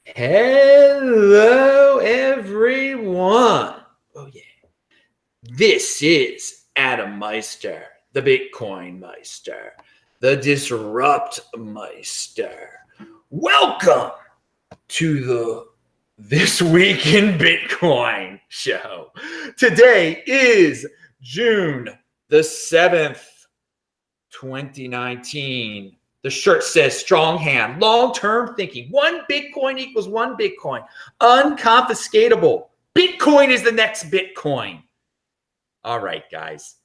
Hello, everyone. Oh, yeah. This is Adam Meister, the Bitcoin Meister, the Disrupt Meister. Welcome to the This Week in Bitcoin show. Today is June the 7th, 2019. The shirt says strong hand, long-term thinking. One Bitcoin equals one Bitcoin. Unconfiscatable. Bitcoin is the next Bitcoin. All right, guys.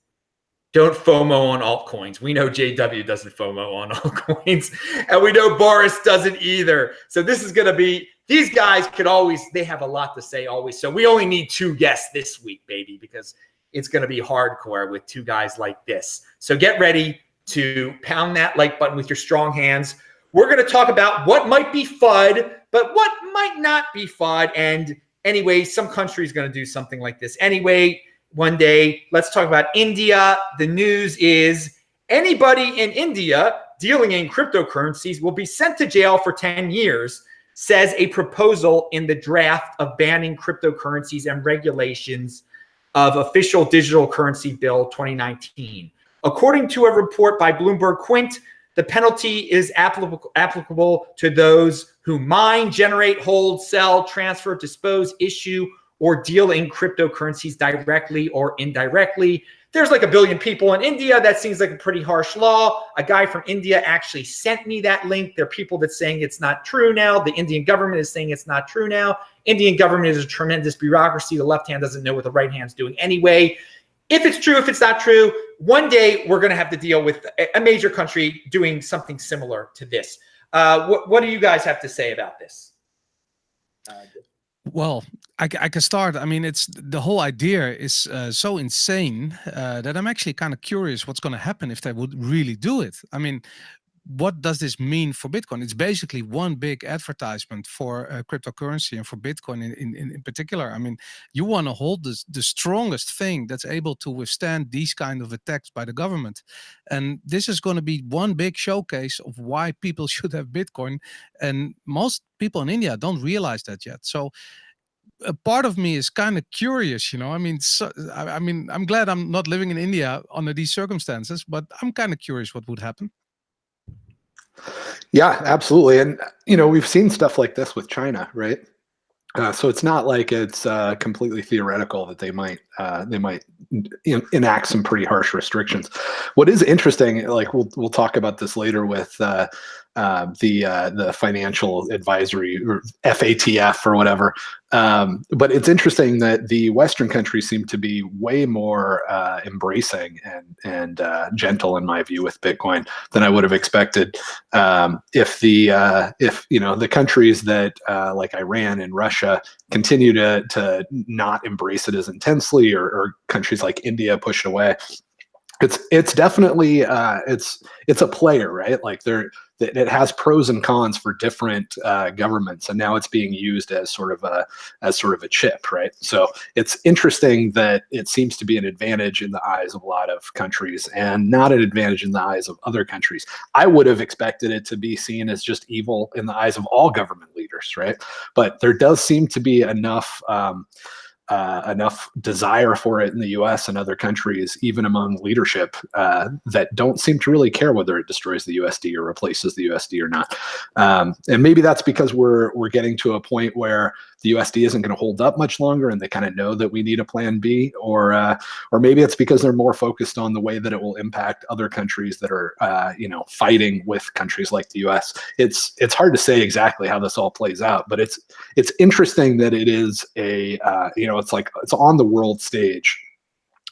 Don't FOMO on altcoins. We know JW doesn't FOMO on altcoins. And we know Boris doesn't either. So this is going to be, these guys could always, they have a lot to say always. So we only need two guests this week, baby, because it's going to be hardcore with two guys like this. So get ready to pound that like button with your strong hands. We're going to talk about what might be FUD, but what might not be FUD. And anyway, some country is going to do something like this. Anyway, one day, let's talk about India. The news is anybody in India dealing in cryptocurrencies will be sent to jail for 10 years, says a proposal in the draft of banning cryptocurrencies and regulations of official digital currency bill 2019. According to a report by Bloomberg Quint, the penalty is applicable to those who mine, generate, hold, sell, transfer, dispose, issue, or deal in cryptocurrencies directly or indirectly. There's like 1 billion people in India. That seems like a pretty harsh law. A guy from India actually sent me that link. There are people that saying it's not true now. The Indian government is saying it's not true now. Indian government is a tremendous bureaucracy. The left hand doesn't know what the right hand's doing anyway. If it's true, if it's not true, one day we're going to have to deal with a major country doing something similar to this. What do you guys have to say about this? Well, I can start. I mean, it's the whole idea is so insane that I'm actually kind of curious what's going to happen if they would really do it. I mean, what does this mean for Bitcoin? It's basically one big advertisement for cryptocurrency and for Bitcoin in particular. I mean, you want to hold the strongest thing that's able to withstand these kind of attacks by the government. And this is going to be one big showcase of why people should have Bitcoin. And most people in India don't realize that yet. So a part of me is kind of curious, you know. I mean, I'm glad I'm not living in India under these circumstances, but I'm kind of curious what would happen. Yeah, absolutely. And, we've seen stuff like this with China, right? So it's not like it's completely theoretical that they might enact some pretty harsh restrictions. What is interesting, like we'll talk about this later with the financial advisory or FATF or whatever. But it's interesting that the Western countries seem to be way more embracing and gentle, in my view, with Bitcoin than I would have expected. If the countries that like Iran and Russia continue to not embrace it as intensely, or countries like India push it away, it's definitely it's a player, right? Like it has pros and cons for different governments, and now it's being used as sort of a chip, right? So it's interesting that it seems to be an advantage in the eyes of a lot of countries and not an advantage in the eyes of other countries. I would have expected it to be seen as just evil in the eyes of all government leaders, right? But there does seem to be enough desire for it in the US and other countries, even among leadership, that don't seem to really care whether it destroys the USD or replaces the USD or not. And maybe that's because we're getting to a point where the USD isn't going to hold up much longer, and they kind of know that we need a plan B, or maybe it's because they're more focused on the way that it will impact other countries that are fighting with countries like the US. It's hard to say exactly how this all plays out, but it's interesting that it is it's on the world stage,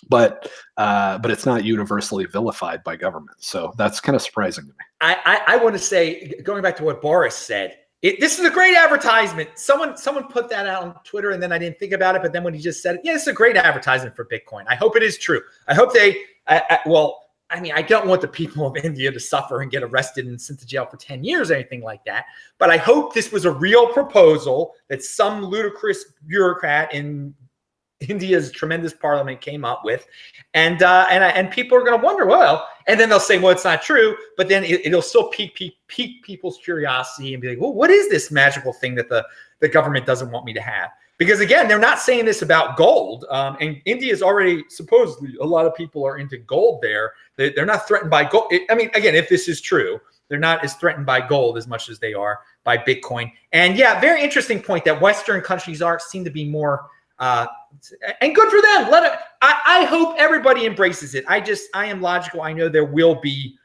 but it's not universally vilified by government. So that's kind of surprising to me. I want to say, going back to what Boris said, this is a great advertisement. Someone put that out on Twitter, and then I didn't think about it. But then when he just said it, yeah, it's a great advertisement for Bitcoin. I hope it is true. I hope I don't want the people of India to suffer and get arrested and sent to jail for 10 years or anything like that. But I hope this was a real proposal that some ludicrous bureaucrat in India's tremendous parliament came up with, and people are going to wonder, well, and then they'll say, well, it's not true, but then it'll still pique people's curiosity and be like, well, what is this magical thing that the government doesn't want me to have? Because again, they're not saying this about gold, and India is already supposedly a lot of people are into gold there. They're not threatened by gold. I mean, again, if this is true, they're not as threatened by gold as much as they are by Bitcoin. And yeah, very interesting point that Western countries seem to be more. And good for them. I hope everybody embraces it. I am logical. I know there will be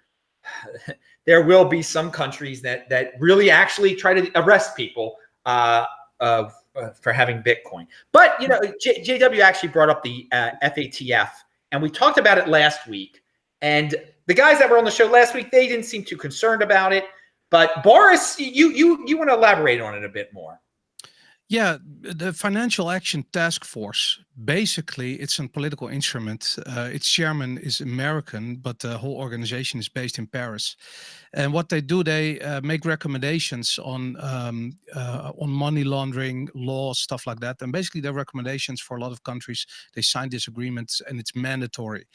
some countries that really actually try to arrest people for having Bitcoin. But you know, JW actually brought up the FATF, and we talked about it last week. And the guys that were on the show last week, they didn't seem too concerned about it. But Boris, you want to elaborate on it a bit more? Yeah, the Financial Action Task Force, basically it's a political instrument. Its chairman is American, but the whole organization is based in Paris. And what they do, they make recommendations on money laundering laws, stuff like that. And basically they're recommendations for a lot of countries. They sign this agreement and it's mandatory.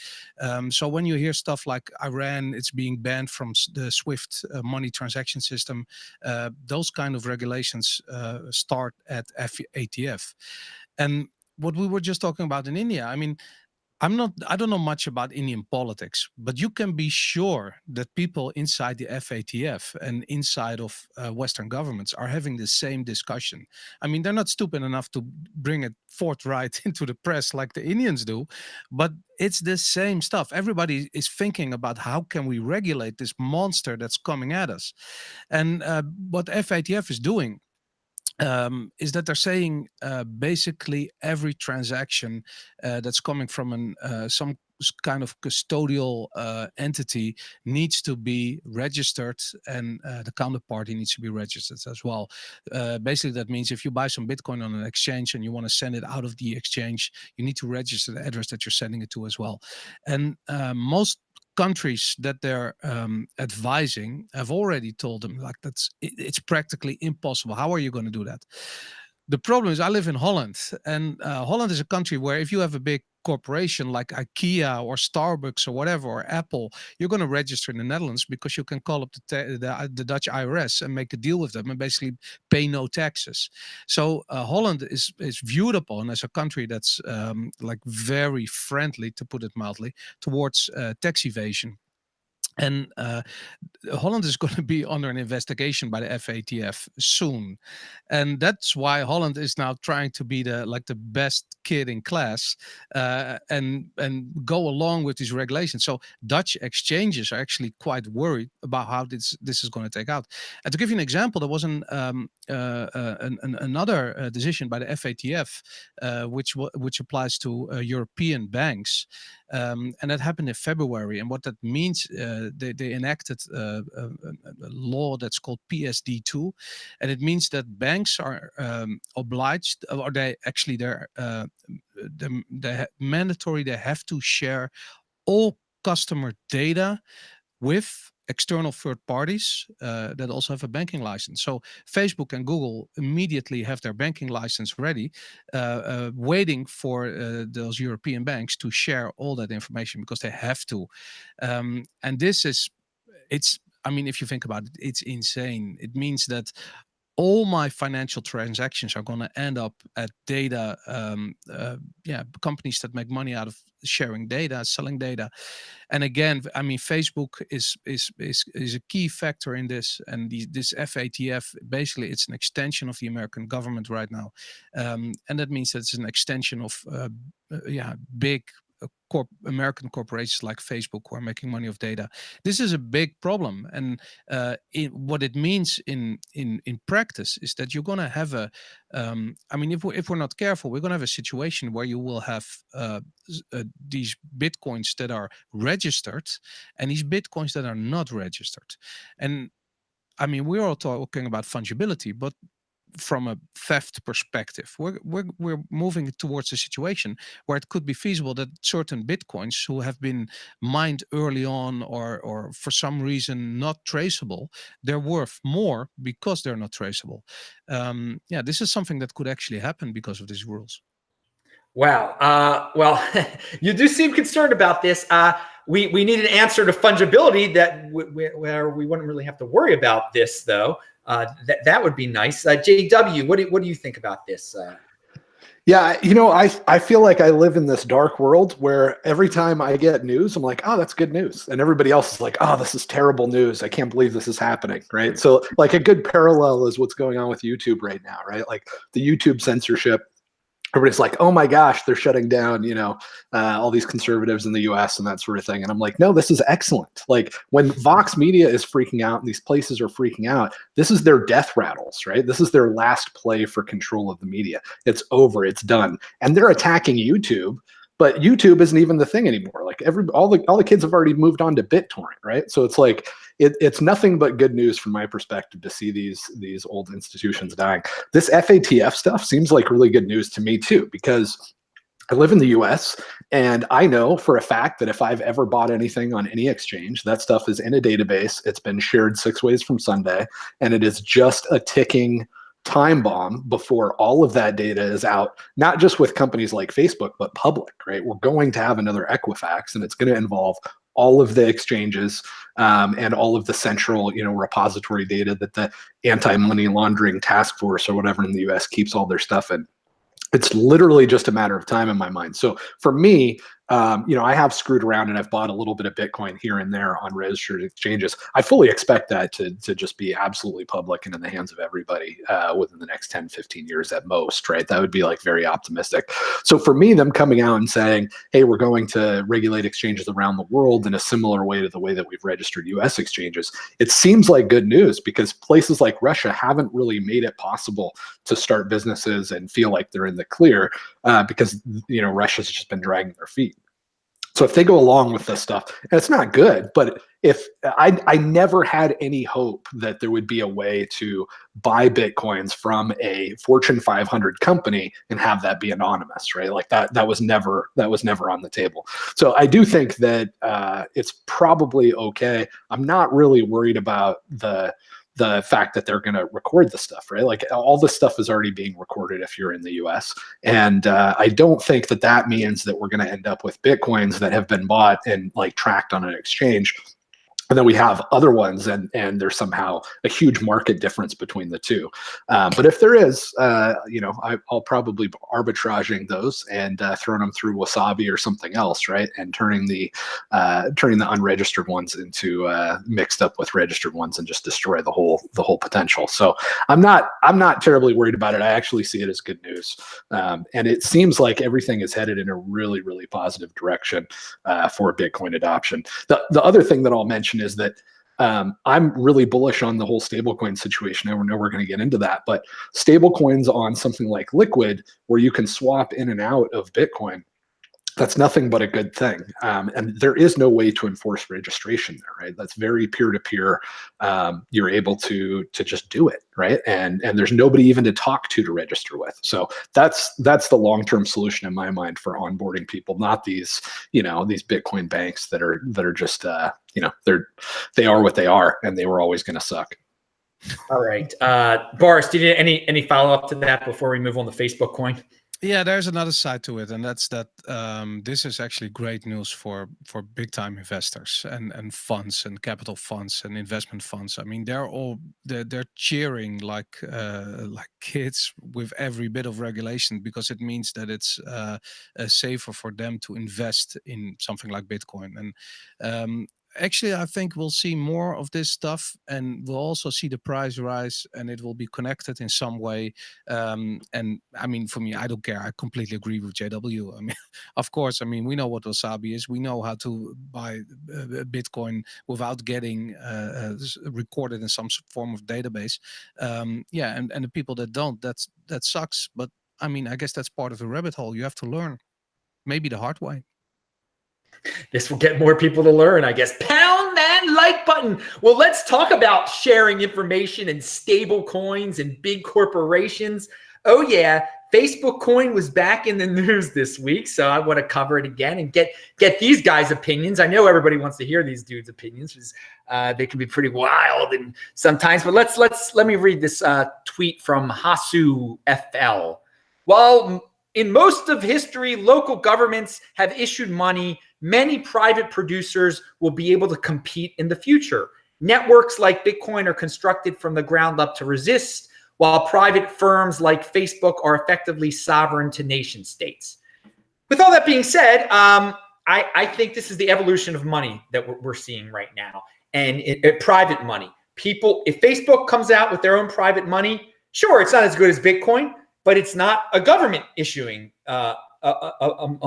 So when you hear stuff like Iran, it's being banned from the SWIFT money transaction system, those kind of regulations start at FATF. And what we were just talking about in India, I mean, I don't know much about Indian politics, but you can be sure that people inside the FATF and inside of Western governments are having the same discussion. I mean, they're not stupid enough to bring it forthright into the press like the Indians do, but it's the same stuff. Everybody is thinking about how can we regulate this monster that's coming at us. And what FATF is doing is that they're saying basically every transaction that's coming from some kind of custodial entity needs to be registered, and the counterparty needs to be registered as well. Basically, that means if you buy some Bitcoin on an exchange and you want to send it out of the exchange, you need to register the address that you're sending it to as well. And most countries that they're advising have already told them like it's practically impossible. How are you going to do that? The problem is I live in Holland, and Holland is a country where if you have a big corporation like IKEA or Starbucks or whatever, or Apple, you're going to register in the Netherlands because you can call up the Dutch IRS and make a deal with them and basically pay no taxes. So Holland is viewed upon as a country that's like very friendly, to put it mildly, towards tax evasion. And Holland is going to be under an investigation by the FATF soon, and that's why Holland is now trying to be the best kid in class and go along with these regulations. So Dutch exchanges are actually quite worried about how this is going to take out. And to give you an example, there was another decision by the FATF which applies to European banks. And that happened in February. And what that means, they enacted a law that's called PSD2, and it means that banks are obliged, or they're mandatory. They have to share all customer data with external third parties that also have a banking license. So Facebook and Google immediately have their banking license ready, waiting for those European banks to share all that information because they have to. And I mean, if you think about it, it's insane. It means that all my financial transactions are going to end up at data, companies that make money out of sharing data, selling data. And again, I mean, Facebook is a key factor in this, and this FATF, basically it's an extension of the American government right now, and that means that it's an extension of big American corporations like Facebook who are making money off data. This is a big problem, and what it means in practice is that you're going to have I mean, if we're not careful, we're going to have a situation where you will have these Bitcoins that are registered and these Bitcoins that are not registered. And I mean, we're all talking about fungibility, but from a theft perspective, we're moving towards a situation where it could be feasible that certain Bitcoins who have been mined early on or for some reason not traceable, they're worth more because they're not traceable. This is something that could actually happen because of these rules. Wow. Well, you do seem concerned about this. We need an answer to fungibility where we wouldn't really have to worry about this, though. That would be nice. JW, what do you think about this? Yeah, you know, I feel like I live in this dark world where every time I get news, I'm like, oh, that's good news. And everybody else is like, oh, this is terrible news. I can't believe this is happening, right? So like a good parallel is what's going on with YouTube right now, right? Like the YouTube censorship. Everybody's like, oh my gosh, they're shutting down, all these conservatives in the US and that sort of thing. And I'm like, no, this is excellent. Like when Vox Media is freaking out and these places are freaking out, this is their death rattles, right? This is their last play for control of the media. It's over, it's done. And they're attacking YouTube, but YouTube isn't even the thing anymore. Like all the kids have already moved on to BitTorrent, right? So it's like, it's nothing but good news from my perspective to see these old institutions dying. This FATF stuff seems like really good news to me too, because I live in the US and I know for a fact that if I've ever bought anything on any exchange, that stuff is in a database. It's been shared 6 ways from Sunday, and it is just a ticking time bomb before all of that data is out, not just with companies like Facebook, but public, right? We're going to have another Equifax, and it's going to involve all of the exchanges and all of the central, repository data that the anti-money laundering task force or whatever in the US keeps all their stuff in. It's literally just a matter of time in my mind. So for me, I have screwed around and I've bought a little bit of Bitcoin here and there on registered exchanges. I fully expect that to just be absolutely public and in the hands of everybody within the next 10, 15 years at most, right? That would be like very optimistic. So for me, them coming out and saying, hey, we're going to regulate exchanges around the world in a similar way to the way that we've registered US exchanges, it seems like good news because places like Russia haven't really made it possible to start businesses and feel like they're in the clear because, Russia's just been dragging their feet. So if they go along with this stuff, and it's not good, but if I never had any hope that there would be a way to buy Bitcoins from a Fortune 500 company and have that be anonymous, right? Like that was never on the table. So I do think that it's probably okay. I'm not really worried about the fact that they're going to record the stuff, right? Like all this stuff is already being recorded if you're in the US. And I don't think that means that we're going to end up with Bitcoins that have been bought and like tracked on an exchange. And then we have other ones, and there's somehow a huge market difference between the two. But if there is, I'll probably be arbitraging those and throwing them through Wasabi or something else, right? And turning the unregistered ones into mixed up with registered ones and just destroy the whole potential. So I'm not terribly worried about it. I actually see it as good news, and it seems like everything is headed in a really, really positive direction for Bitcoin adoption. The other thing that I'll mention is that I'm really bullish on the whole stablecoin situation. I know we're going to get into that, but stablecoins on something like Liquid, where you can swap in and out of Bitcoin, that's nothing but a good thing. And there is no way to enforce registration there, right? That's very peer-to-peer. You're able to just do it, right? And there's nobody even to talk to register with. So that's the long-term solution in my mind for onboarding people, not these Bitcoin banks that are just they are what they are, and they were always going to suck. All right, Boris, did you any follow-up to that before we move on to Facebook coin? Yeah, there's another side to it, and that's that this is actually great news for big time investors and funds and capital funds and investment funds. I mean, they're cheering like kids with every bit of regulation, because it means that it's safer for them to invest in something like Bitcoin. And actually, I think we'll see more of this stuff, and we'll also see the price rise, and it will be connected in some way. And I mean, for me, I don't care. I completely agree with JW. I mean, of course, I mean, we know what Wasabi is. We know how to buy Bitcoin without getting recorded in some form of database. Yeah, and the people that don't, that sucks. But I mean, I guess that's part of the rabbit hole. You have to learn, maybe the hard way. This will get more people to learn, I guess. Pound that like button. Well, let's talk about sharing information and stable coins and big corporations. Oh yeah, Facebook coin was back in the news this week, so I want to cover it again and get these guys' opinions. I know everybody wants to hear these dudes' opinions, because they can be pretty wild and sometimes. But let me read this tweet from Hasu FL. Well, In most of history, local governments have issued money. Many private producers will be able to compete in the future. Networks like Bitcoin are constructed from the ground up to resist, while private firms like Facebook are effectively sovereign to nation states. With all that being said, I think this is the evolution of money that we're seeing right now, and private money. People, if Facebook comes out with their own private money, sure, it's not as good as Bitcoin, but it's not a government issuing a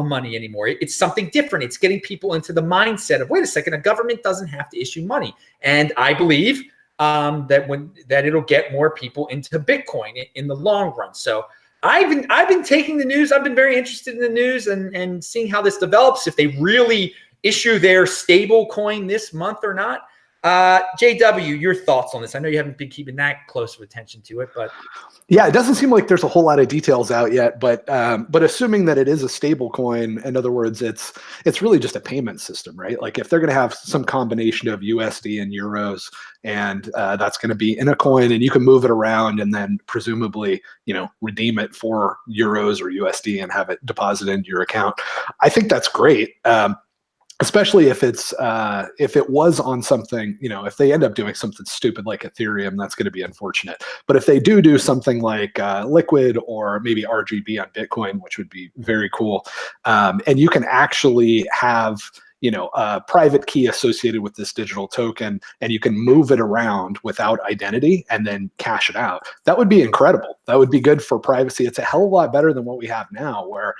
money anymore. It's something different. It's getting people into the mindset of, wait a second, a government doesn't have to issue money. And I believe that it'll get more people into Bitcoin in the long run. So I've been taking the news. I've been very interested in the news and seeing how this develops, if they really issue their stable coin this month or not. JW, your thoughts on this? I know you haven't been keeping that close of attention to it, but yeah, it doesn't seem like there's a whole lot of details out yet. But assuming that it is a stable coin, in other words, it's really just a payment system, right? Like if they're going to have some combination of USD and euros, and that's going to be in a coin, and you can move it around, and then presumably, redeem it for euros or USD and have it deposited into your account. I think that's great. Especially if it was on something, if they end up doing something stupid like Ethereum, that's going to be unfortunate. But if they do something like Liquid or maybe RGB on Bitcoin, which would be very cool, and you can actually have a private key associated with this digital token, and you can move it around without identity and then cash it out. That would be incredible. That would be good for privacy. It's a hell of a lot better than what we have now, where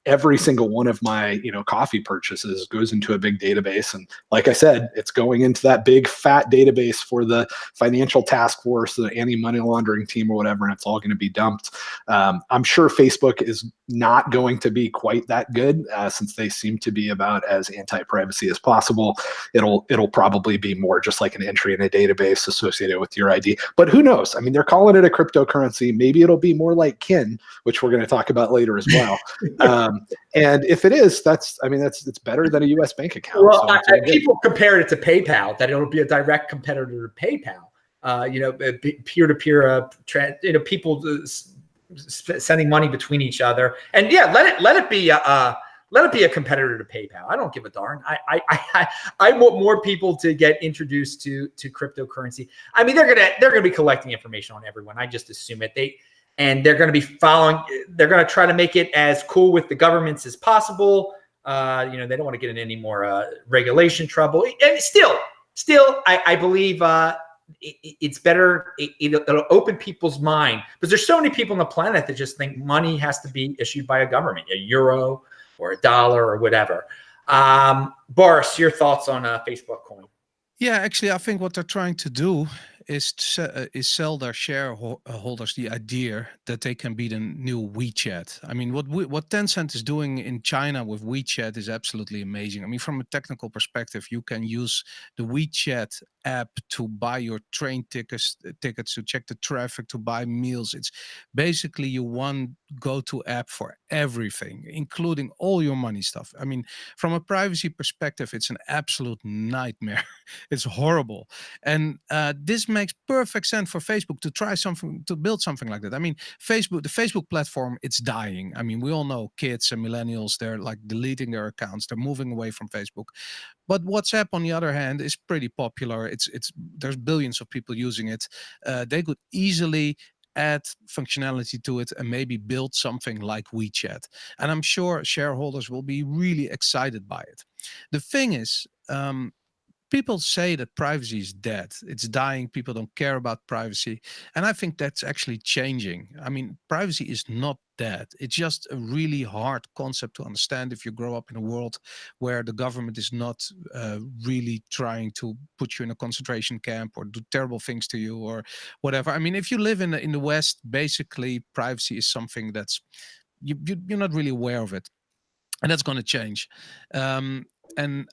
every single one of my coffee purchases goes into a big database, and like I said, it's going into that big fat database for the financial task force, the anti-money laundering team or whatever, and it's all going to be dumped. I'm sure Facebook is not going to be quite that good, since they seem to be about as anti-privacy as possible. It'll probably be more just like an entry in a database associated with your ID. But who knows? I mean, they're calling it a cryptocurrency. Maybe it'll be more like Kin, which we're going to talk about later as well. And if it is, it's better than a U.S. bank account. Well, so people compared it to PayPal, that it'll be a direct competitor to PayPal. Peer-to-peer, people sending money between each other, and yeah, let it be a competitor to PayPal. I don't give a darn. I want more people to get introduced to cryptocurrency. I mean, they're gonna be collecting information on everyone. I just assume it. They're going to be following. They're going to try to make it as cool with the governments as possible. They don't want to get in any more regulation trouble. And still, I believe it's better. It'll open people's mind, because there's so many people on the planet that just think money has to be issued by a government, a euro or a dollar or whatever. Boris, your thoughts on Facebook coin? Yeah, actually, I think what they're trying to do is sell their shareholders the idea that they can be the new WeChat. I mean, what Tencent is doing in China with WeChat is absolutely amazing. I mean, from a technical perspective, you can use the WeChat app to buy your train tickets, to check the traffic, to buy meals. It's basically you one go-to app for everything, including all your money stuff. I mean, from a privacy perspective, it's an absolute nightmare. It's horrible. And this makes perfect sense for Facebook to try something, to build something like that. I mean, the Facebook platform, it's dying. I mean, we all know kids and millennials, they're like deleting their accounts. They're moving away from Facebook. But WhatsApp, on the other hand, is pretty popular. There's billions of people using it. They could easily add functionality to it and maybe build something like WeChat. And I'm sure shareholders will be really excited by it. The thing is, people say that privacy is dead. It's dying. People don't care about privacy. And I think that's actually changing. I mean, privacy is not dead. It's just a really hard concept to understand if you grow up in a world where the government is not really trying to put you in a concentration camp or do terrible things to you or whatever. I mean, if you live in the West, basically privacy is something that's, you're not really aware of it. And that's going to change. And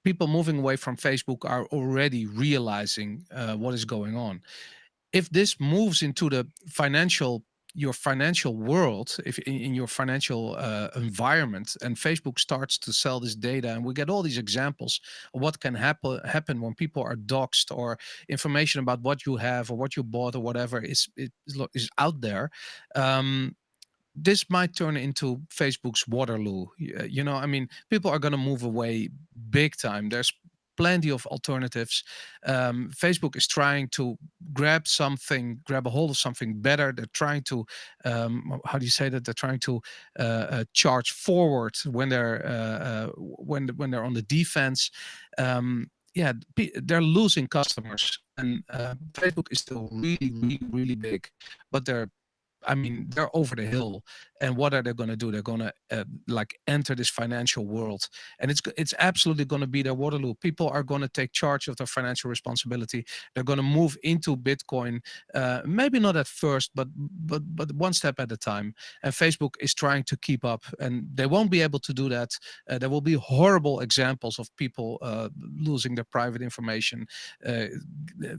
people moving away from Facebook are already realizing what is going on. If this moves into your financial world, if in your financial environment, and Facebook starts to sell this data, and we get all these examples of what can happen when people are doxxed, or information about what you have or what you bought or whatever is out there. this might turn into Facebook's Waterloo. You know, I mean, people are going to move away big time. There's plenty of alternatives. Facebook is trying to grab a hold of something better. They're trying to, how do you say that? They're trying to charge forward when they're on the defense. Yeah, they're losing customers, and Facebook is still really, really, really big, but they're over the hill. And what are they going to do? They're going to like enter this financial world, and it's absolutely going to be their Waterloo. People are going to take charge of their financial responsibility. They're going to move into Bitcoin, maybe not at first, but one step at a time. And Facebook is trying to keep up, and they won't be able to do that. There will be horrible examples of people losing their private information.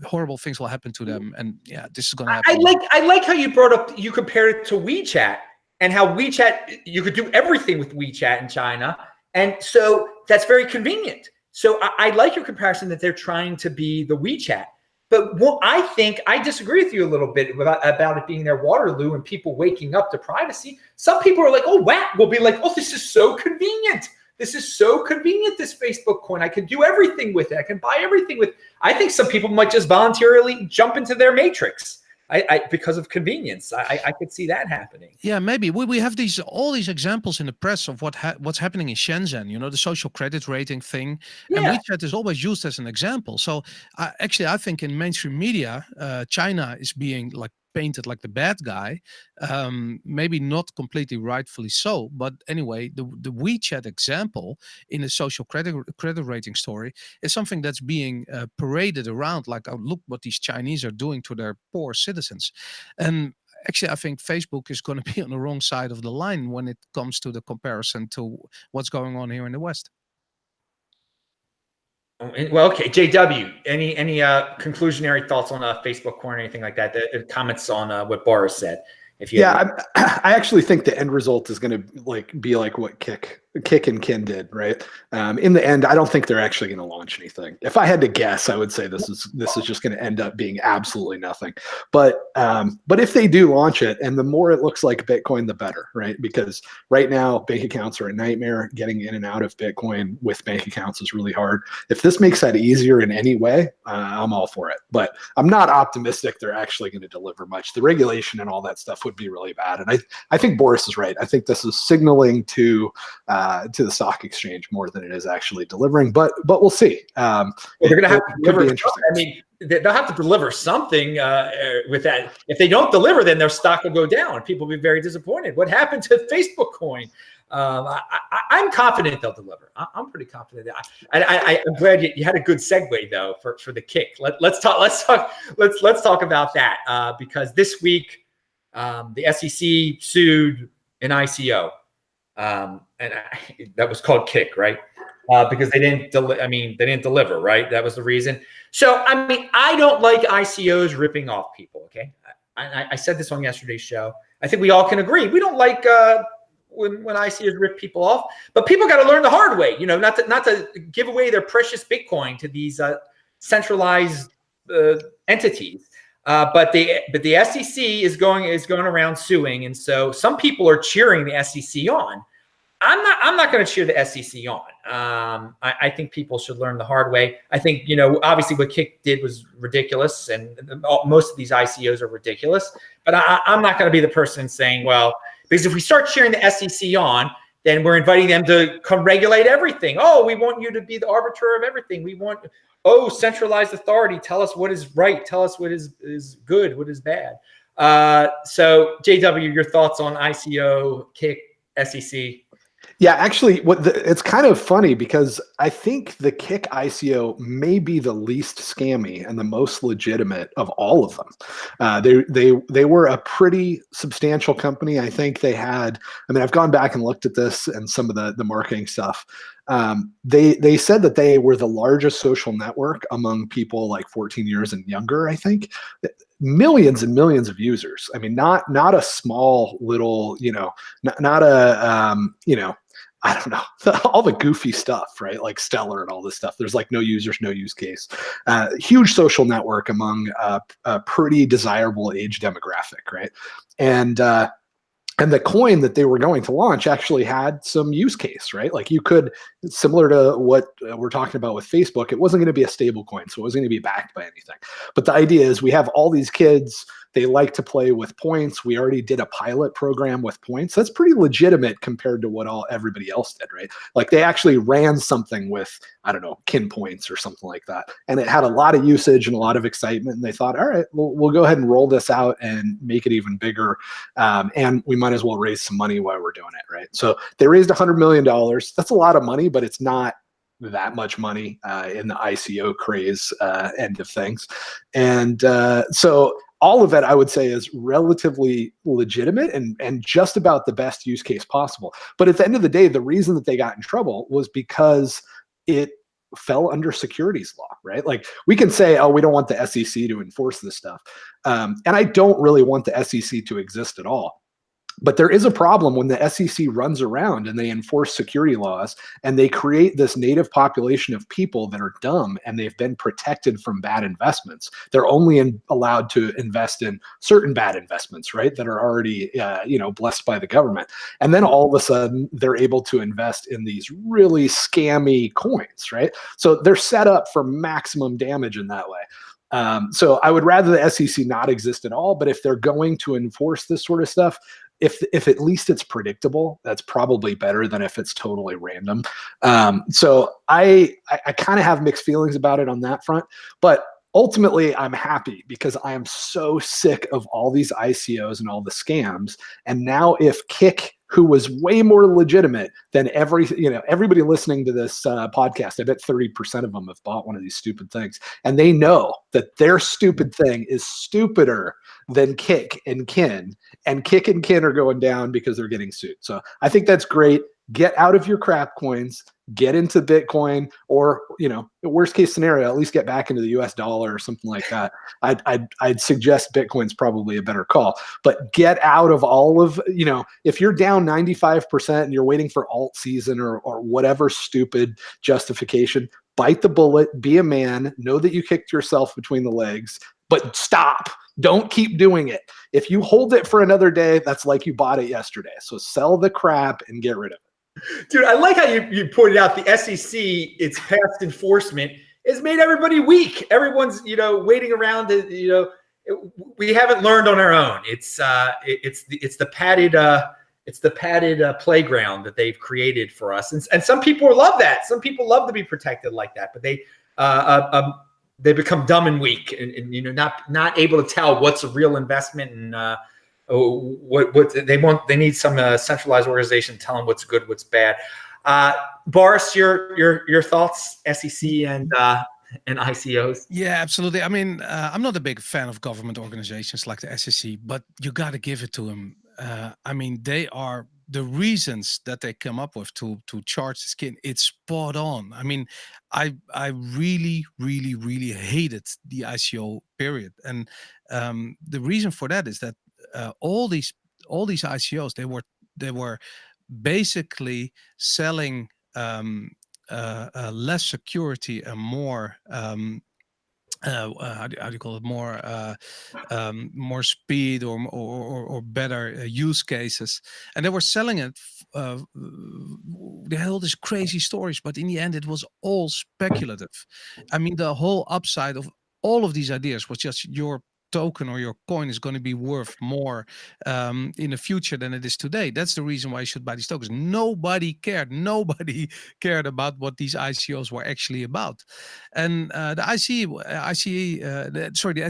Horrible things will happen to them, and yeah, this is going to happen. I like how you brought up, you compared it to WeChat, and how WeChat, you could do everything with WeChat in China, and so that's very convenient. So I like your comparison that they're trying to be the WeChat. But what I think, I disagree with you a little bit about it being their Waterloo and people waking up to privacy. Some people are like, oh, wow, will be like, oh, this is so convenient. This is so convenient, this Facebook coin. I can do everything with it. I can buy everything with it. I think some people might just voluntarily jump into their matrix. Because of convenience. I could see that happening. Yeah, maybe we have all these examples in the press of what's happening in Shenzhen. You know, the social credit rating thing, and WeChat is always used as an example. So I think in mainstream media, China is being like painted like the bad guy, maybe not completely rightfully so, but anyway, the WeChat example in the social credit rating story is something that's being paraded around like, oh, look what these Chinese are doing to their poor citizens. And actually, I think Facebook is going to be on the wrong side of the line when it comes to the comparison to what's going on here in the West. Well, okay, JW, any conclusionary thoughts on Facebook coin or anything like that? The comments on what Boris said. If you I actually think the end result is going to be like what Kick and Kin did, right? In the end, I don't think they're actually going to launch anything. If I had to guess, I would say this is just going to end up being absolutely nothing. But if they do launch it, and the more it looks like Bitcoin, the better, right? Because right now bank accounts are a nightmare. Getting in and out of Bitcoin with bank accounts is really hard. If this makes that easier in any way, I'm all for it. But I'm not optimistic they're actually going to deliver much. The regulation and all that stuff would be really bad. And I think Boris is right. I think this is signaling to the stock exchange more than it is actually delivering. But we'll see. They're going to have to deliver. I mean, they'll have to deliver something with that. If they don't deliver, then their stock will go down. People will be very disappointed. What happened to Facebook coin? I'm confident they'll deliver. I'm pretty confident. I'm glad you had a good segue though for the Kick. Let's talk about that because this week the SEC sued an ICO. And that was called Kick, right? Because they didn't deliver, right? That was the reason. So, I mean, I don't like ICOs ripping off people, okay? I said this on yesterday's show. I think we all can agree. We don't like when ICOs rip people off, but people got to learn the hard way, you know, not to give away their precious Bitcoin to these centralized entities. But the SEC is going around suing, and so some people are cheering the SEC on. I'm not going to cheer the SEC on. I think people should learn the hard way. I think, you know, obviously what Kick did was ridiculous, and most of these ICOs are ridiculous. But I'm not going to be the person saying, well, because if we start cheering the SEC on, then we're inviting them to come regulate everything. Oh, we want you to be the arbiter of everything. We want, centralized authority. Tell us what is right. Tell us what is good, what is bad. So, JW, your thoughts on ICO, Kick, SEC? Yeah, actually, it's kind of funny because I think the Kick ICO may be the least scammy and the most legitimate of all of them. They were a pretty substantial company. I think they had. I mean, I've gone back and looked at this and some of the marketing stuff. They said that they were the largest social network among people like 14 years and younger. I think. Millions and millions of users. I mean, not a small little, you know, not a, you know, I don't know, all the goofy stuff, right? Like Stellar and all this stuff. There's like no users, no use case. Huge social network among a pretty desirable age demographic, right? And And the coin that they were going to launch actually had some use case, right? Like you could, similar to what we're talking about with Facebook, it wasn't going to be a stable coin, so it wasn't going to be backed by anything. But the idea is we have all these kids, they like to play with points. We already did a pilot program with points. That's pretty legitimate compared to what everybody else did, right? Like they actually ran something with, I don't know, kin points or something like that. And it had a lot of usage and a lot of excitement. And they thought, all right, we'll go ahead and roll this out and make it even bigger. And we might as well raise some money while we're doing it, right? So they raised $100 million. That's a lot of money, but it's not that much money in the ICO craze end of things. And so all of it, I would say, is relatively legitimate and just about the best use case possible. But at the end of the day, the reason that they got in trouble was because it fell under securities law, right? Like we can say, oh, we don't want the SEC to enforce this stuff. And I don't really want the SEC to exist at all. But there is a problem when the SEC runs around and they enforce security laws and they create this native population of people that are dumb and they've been protected from bad investments. They're only allowed to invest in certain bad investments, right, that are already blessed by the government. And then all of a sudden they're able to invest in these really scammy coins, right? So they're set up for maximum damage in that way. So I would rather the SEC not exist at all, but if they're going to enforce this sort of stuff, if at least it's predictable, that's probably better than if it's totally random. So I kind of have mixed feelings about it on that front, but ultimately I'm happy because I am so sick of all these ICOs and all the scams. And now if Kik, who was way more legitimate than everybody listening to this podcast, I bet 30% of them have bought one of these stupid things. And they know that their stupid thing is stupider than Kik and Kin. And Kik and Kin are going down because they're getting sued. So I think that's great. Get out of your crap coins, get into Bitcoin, or, worst case scenario, at least get back into the US dollar or something like that. I'd suggest Bitcoin's probably a better call, but get out of all of, if you're down 95% and you're waiting for alt season or whatever stupid justification, bite the bullet, be a man, know that you kicked yourself between the legs, but stop. Don't keep doing it. If you hold it for another day, that's like you bought it yesterday. So sell the crap and get rid of it. Dude, I like how you pointed out the SEC, its past enforcement has made everybody weak. Everyone's, waiting around to, we haven't learned on our own. It's the padded playground that they've created for us. And some people love that. Some people love to be protected like that, but they become dumb and weak and not able to tell what's a real investment and what they want. They need some centralized organization to tell them what's good, what's bad. Boris, your thoughts, SEC and ICOs? Yeah, absolutely. I mean, I'm not a big fan of government organizations like the SEC, but you got to give it to them. I mean, they are the reasons that they come up with to charge the skin. It's spot on. I mean, I really, really, really hated the ICO period, and the reason for that is that all these ICOs, they were basically selling less security and more how do you call it, more speed or better use cases, and they were selling it. They had all these crazy stories, but in the end, it was all speculative. I mean, the whole upside of all of these ideas was just your token or your coin is going to be worth more in the future than it is today. That's the reason why you should buy these tokens. Nobody cared. Nobody cared about what these ICOs were actually about. And the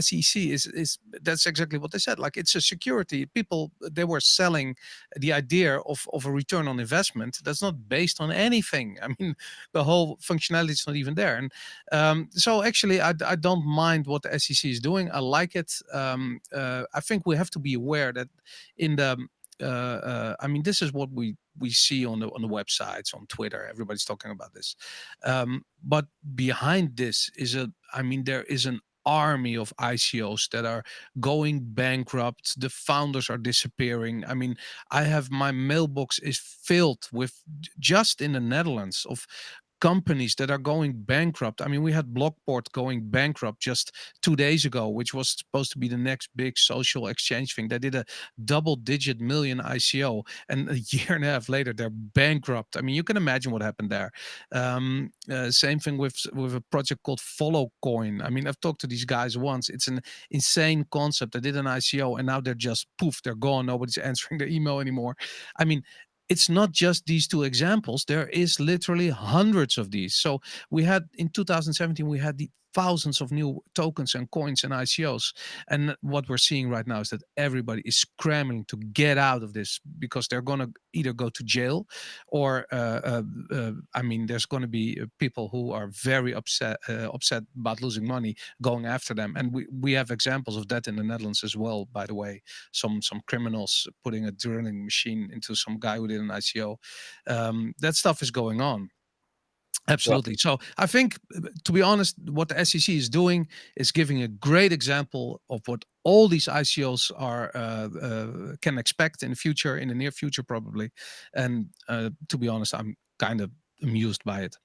SEC is that's exactly what they said. Like, it's a security. People, they were selling the idea of a return on investment that's not based on anything. I mean, the whole functionality is not even there. And so actually, I don't mind what the SEC is doing. I like it. I think we have to be aware that in the I mean, this is what we see on the websites, on Twitter. Everybody's talking about this, but behind this is there is an army of ICOs that are going bankrupt. The founders are disappearing. I mean, I have my mailbox is filled with, just in the Netherlands, of companies that are going bankrupt. I mean, we had Blockport going bankrupt just 2 days ago, which was supposed to be the next big social exchange thing. They did a double-digit million ICO, and a year and a half later, they're bankrupt. I mean, you can imagine what happened there. Same thing with a project called Follow Coin. I mean, I've talked to these guys once. It's an insane concept. They did an ICO, and now they're just poof, they're gone. Nobody's answering their email anymore. I mean, it's not just these two examples. There is literally hundreds of these. So we had in 2017, we had the thousands of new tokens and coins and ICOs. And what we're seeing right now is that everybody is scrambling to get out of this because they're going to either go to jail or, I mean, there's going to be people who are very upset about losing money going after them. And we have examples of that in the Netherlands as well, by the way. Some criminals putting a drilling machine into some guy who did an ICO. That stuff is going on. Absolutely. So I think, to be honest, what the SEC is doing is giving a great example of what all these ICOs are can expect in the future, in the near future, probably. And to be honest, I'm kind of amused by it.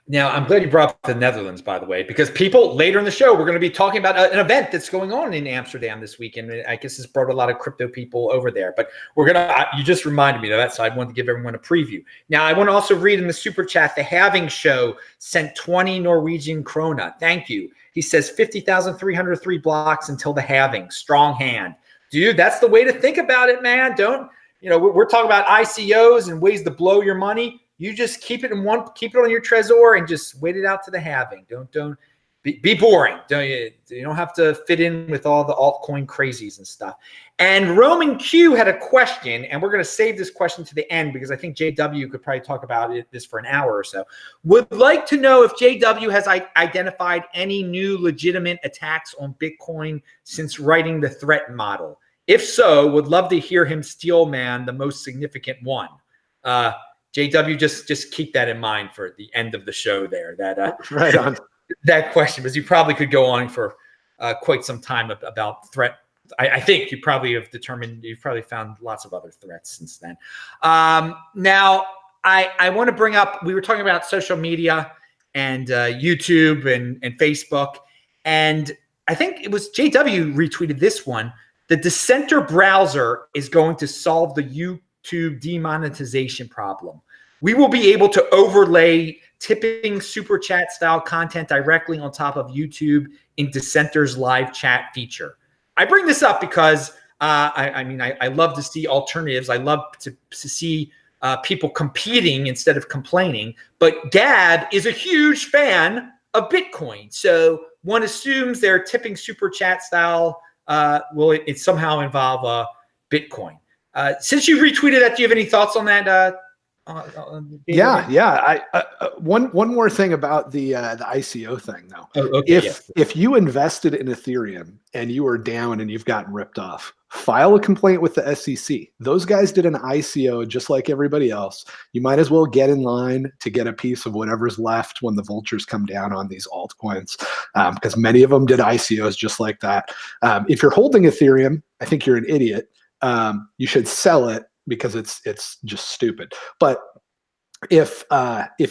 Now, I'm glad you brought up the Netherlands, by the way, because people later in the show, we're going to be talking about an event that's going on in Amsterdam this weekend. I guess it's brought a lot of crypto people over there, but we're going to, you just reminded me of that, so I wanted to give everyone a preview. Now, I want to also read in the super chat, the Having Show sent 20 Norwegian krona. Thank you. He says 50,303 blocks until the halving. Strong hand. Dude, that's the way to think about it, man. Don't, we're talking about ICOs and ways to blow your money. You just keep it keep it on your Trezor and just wait it out to the halving. Don't be boring. You don't have to fit in with all the altcoin crazies and stuff. And Roman Q had a question, and we're going to save this question to the end because I think JW could probably talk about this for an hour or so. Would like to know if JW has identified any new legitimate attacks on Bitcoin since writing the threat model. If so, would love to hear him steel man the most significant one. JW, just keep that in mind for the end of the show there. That right on. That question, because you probably could go on for quite some time about threat. I think you probably have determined, you've probably found lots of other threats since then. Now, I want to bring up, we were talking about social media and YouTube and Facebook. And I think it was JW retweeted this one. The Dissenter browser is going to solve the YouTube demonetization problem. We will be able to overlay tipping super chat style content directly on top of YouTube in Dissenter's live chat feature. I bring this up because I love to see alternatives. I love to see people competing instead of complaining. But Gab is a huge fan of Bitcoin, so one assumes their tipping super chat style will it somehow involve Bitcoin. Since you retweeted that, do you have any thoughts on that? Yeah. One more thing about the ICO thing, though. Oh, okay, if you invested in Ethereum and you are down and you've gotten ripped off, file a complaint with the SEC. Those guys did an ICO just like everybody else. You might as well get in line to get a piece of whatever's left when the vultures come down on these altcoins, because many of them did ICOs just like that. If you're holding Ethereum, I think you're an idiot. You should sell it because it's just stupid. But if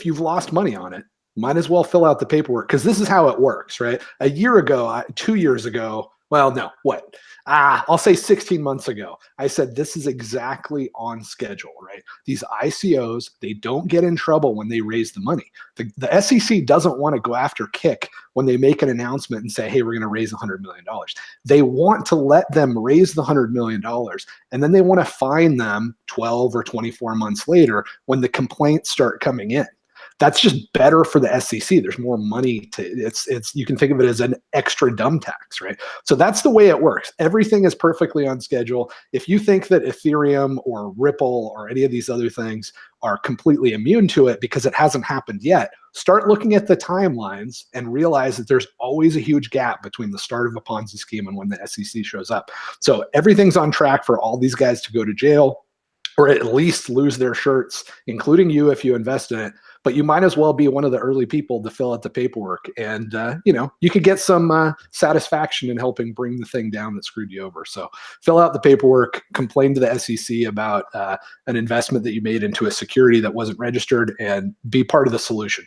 you've lost money on it, might as well fill out the paperwork, because this is how it works, right? A year ago, 2 years ago, well, no, what? I'll say 16 months ago, I said this is exactly on schedule, right? These ICOs, they don't get in trouble when they raise the money. The SEC doesn't want to go after Kick when they make an announcement and say, hey, we're going to raise $100 million. They want to let them raise the $100 million, and then they want to fine them 12 or 24 months later when the complaints start coming in. That's just better for the SEC. There's more money to it's you can think of it as an extra dumb tax, right? So that's the way it works. Everything is perfectly on schedule. If you think that Ethereum or Ripple or any of these other things are completely immune to it because it hasn't happened yet, start looking at the timelines and realize that there's always a huge gap between the start of a Ponzi scheme and when the SEC shows up. So everything's on track for all these guys to go to jail or at least lose their shirts, including you if you invest in it. but you might as well be one of the early people to fill out the paperwork. And, you could get some satisfaction in helping bring the thing down that screwed you over. So fill out the paperwork, complain to the SEC about an investment that you made into a security that wasn't registered, and be part of the solution.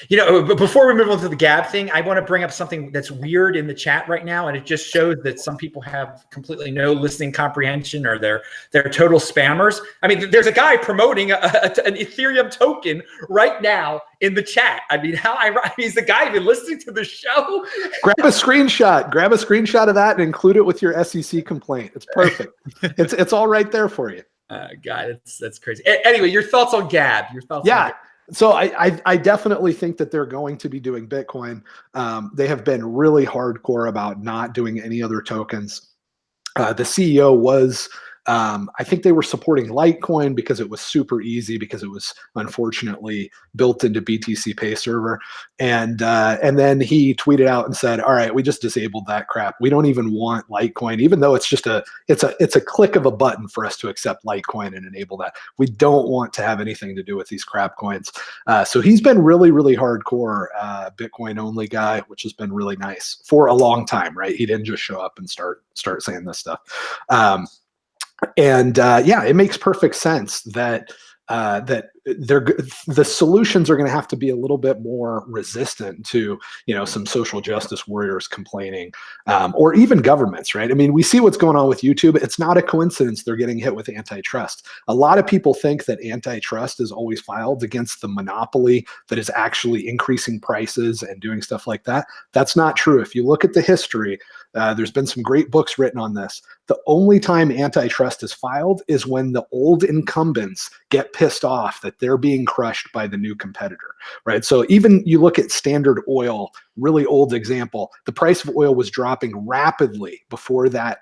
But before we move on to the Gab thing, I want to bring up something that's weird in the chat right now, and it just shows that some people have completely no listening comprehension, or they're total spammers. I mean, there's a guy promoting an Ethereum token right now in the chat. I mean, is the guy even listening to the show? Grab a screenshot of that and include it with your SEC complaint. It's perfect. It's all right there for you. God, that's crazy. Anyway, your thoughts on Gab? On Gab. So I definitely think that they're going to be doing Bitcoin. They have been really hardcore about not doing any other tokens. The CEO was, I think they were supporting Litecoin because it was super easy, because it was unfortunately built into BTC Pay server. And then he tweeted out and said, all right, we just disabled that crap. We don't even want Litecoin, even though it's just it's a click of a button for us to accept Litecoin and enable that. We don't want to have anything to do with these crap coins. So he's been really, really hardcore Bitcoin only guy, which has been really nice for a long time, right? He didn't just show up and start saying this stuff. It makes perfect sense that the solutions are going to have to be a little bit more resistant to some social justice warriors complaining, or even governments, right? I mean, we see what's going on with YouTube. It's not a coincidence they're getting hit with antitrust. A lot of people think that antitrust is always filed against the monopoly that is actually increasing prices and doing stuff like that. That's not true. If you look at the history, there's been some great books written on this. The only time antitrust is filed is when the old incumbents get pissed off that they're being crushed by the new competitor, right? So even you look at Standard Oil, really old example, the price of oil was dropping rapidly before that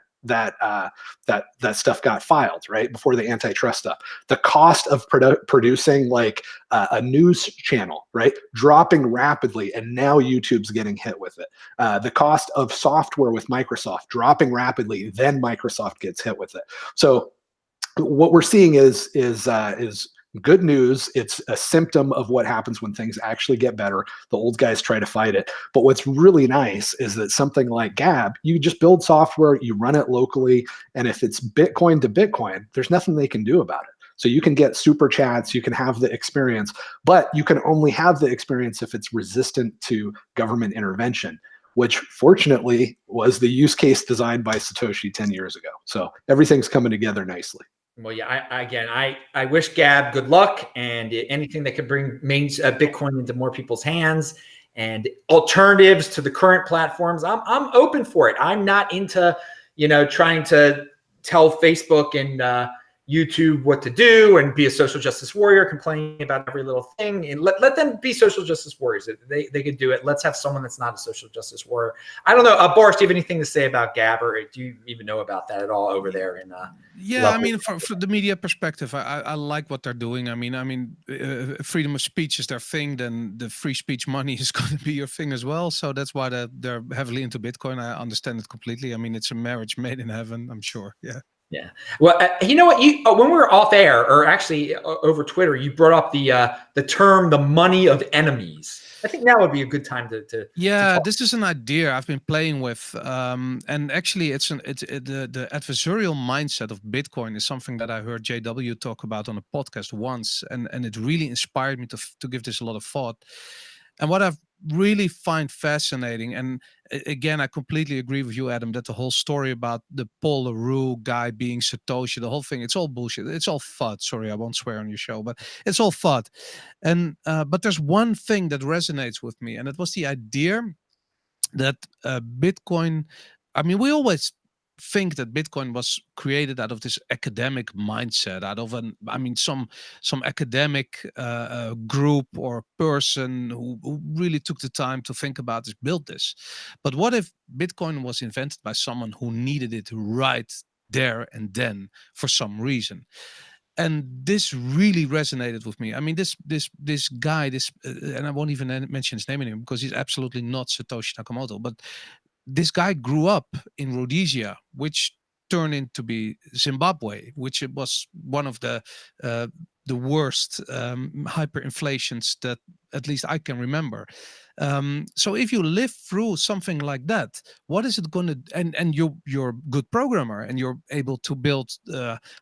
stuff got filed, right? Before the antitrust stuff. The cost of producing like a news channel, right? Dropping rapidly, and now YouTube's getting hit with it. The cost of software with Microsoft dropping rapidly, then Microsoft gets hit with it. So what we're seeing is good news. It's a symptom of what happens when things actually get better. The old guys try to fight it. But what's really nice is that something like Gab, you just build software, you run it locally, and if it's Bitcoin to Bitcoin, there's nothing they can do about it. So you can get super chats, you can have the experience, but you can only have the experience if it's resistant to government intervention, which fortunately was the use case designed by Satoshi 10 years ago. So everything's coming together nicely. Well, yeah, I wish Gab good luck, and anything that could bring Bitcoin into more people's hands and alternatives to the current platforms, I'm open for it. I'm not into, trying to tell Facebook and YouTube what to do and be a social justice warrior, complaining about every little thing, and let them be social justice warriors. They could do it. Let's have someone that's not a social justice warrior. I don't know, Boris, do you have anything to say about Gab, or do you even know about that at all over there in Yeah, I mean, for the media perspective, I like what they're doing. I mean, freedom of speech is their thing. Then the free speech money is going to be your thing as well. So that's why they're heavily into Bitcoin. I understand it completely. I mean, it's a marriage made in heaven, I'm sure. Yeah. Yeah. Well, you know what? When we were off air, or actually over Twitter, you brought up the term "the money of enemies." I think now would be a good time to Yeah, this is an idea I've been playing with, and actually, the adversarial mindset of Bitcoin is something that I heard JW talk about on a podcast once, and it really inspired me to give this a lot of thought. And what I've really find fascinating, and again, I completely agree with you, Adam, that the whole story about the Paul LaRue guy being Satoshi, the whole thing, it's all bullshit. It's all FUD. Sorry, I won't swear on your show, but it's all FUD. And but there's one thing that resonates with me, and it was the idea that Bitcoin, I mean, we always think that Bitcoin was created out of this academic mindset, out of some academic group or person who really took the time to think about this, build this. But what if Bitcoin was invented by someone who needed it right there and then for some reason? And this really resonated with me. I mean, this guy, and I won't even mention his name anymore because he's absolutely not Satoshi Nakamoto, but this guy grew up in Rhodesia, which turned into be Zimbabwe, which was one of the the worst hyperinflations that at least I can remember. So if you live through something like that, what is it going to, and you're a good programmer and you're able to build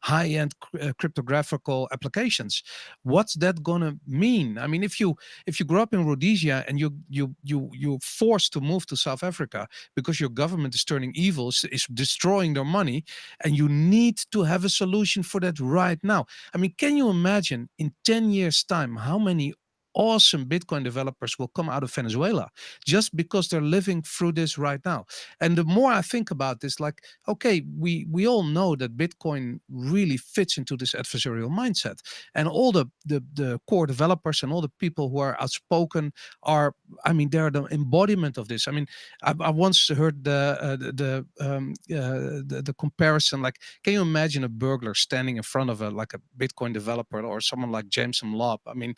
high-end cryptographical applications, what's that going to mean? I mean, if you grow up in Rhodesia and you're forced to move to South Africa because your government is turning evil, is destroying their money, and you need to have a solution for that right now. I mean, can you imagine in 10 years' time how many awesome Bitcoin developers will come out of Venezuela just because they're living through this right now? And the more I think about this, like, okay, we all know that Bitcoin really fits into this adversarial mindset, and all the core developers and all the people who are outspoken are, I mean, they're the embodiment of this. I mean, I once heard the comparison, like, can you imagine a burglar standing in front of a Bitcoin developer or someone like Jameson Lobb? I mean,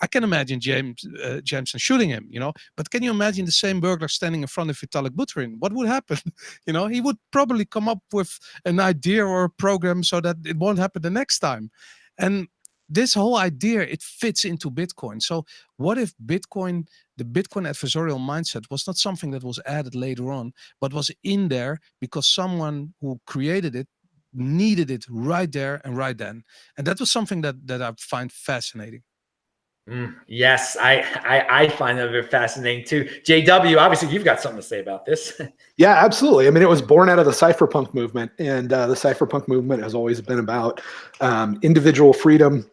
I can imagine Jameson shooting him, you know, but can you imagine the same burglar standing in front of Vitalik Buterin? What would happen? You know, he would probably come up with an idea or a program so that it won't happen the next time. And this whole idea, it fits into Bitcoin. So what if Bitcoin, the Bitcoin adversarial mindset, was not something that was added later on, but was in there because someone who created it needed it right there and right then? And that was something that I find fascinating. Yes, I find that very fascinating too. JW, obviously you've got something to say about this. Yeah, absolutely. I mean, it was born out of the cypherpunk movement, and the cypherpunk movement has always been about individual freedom,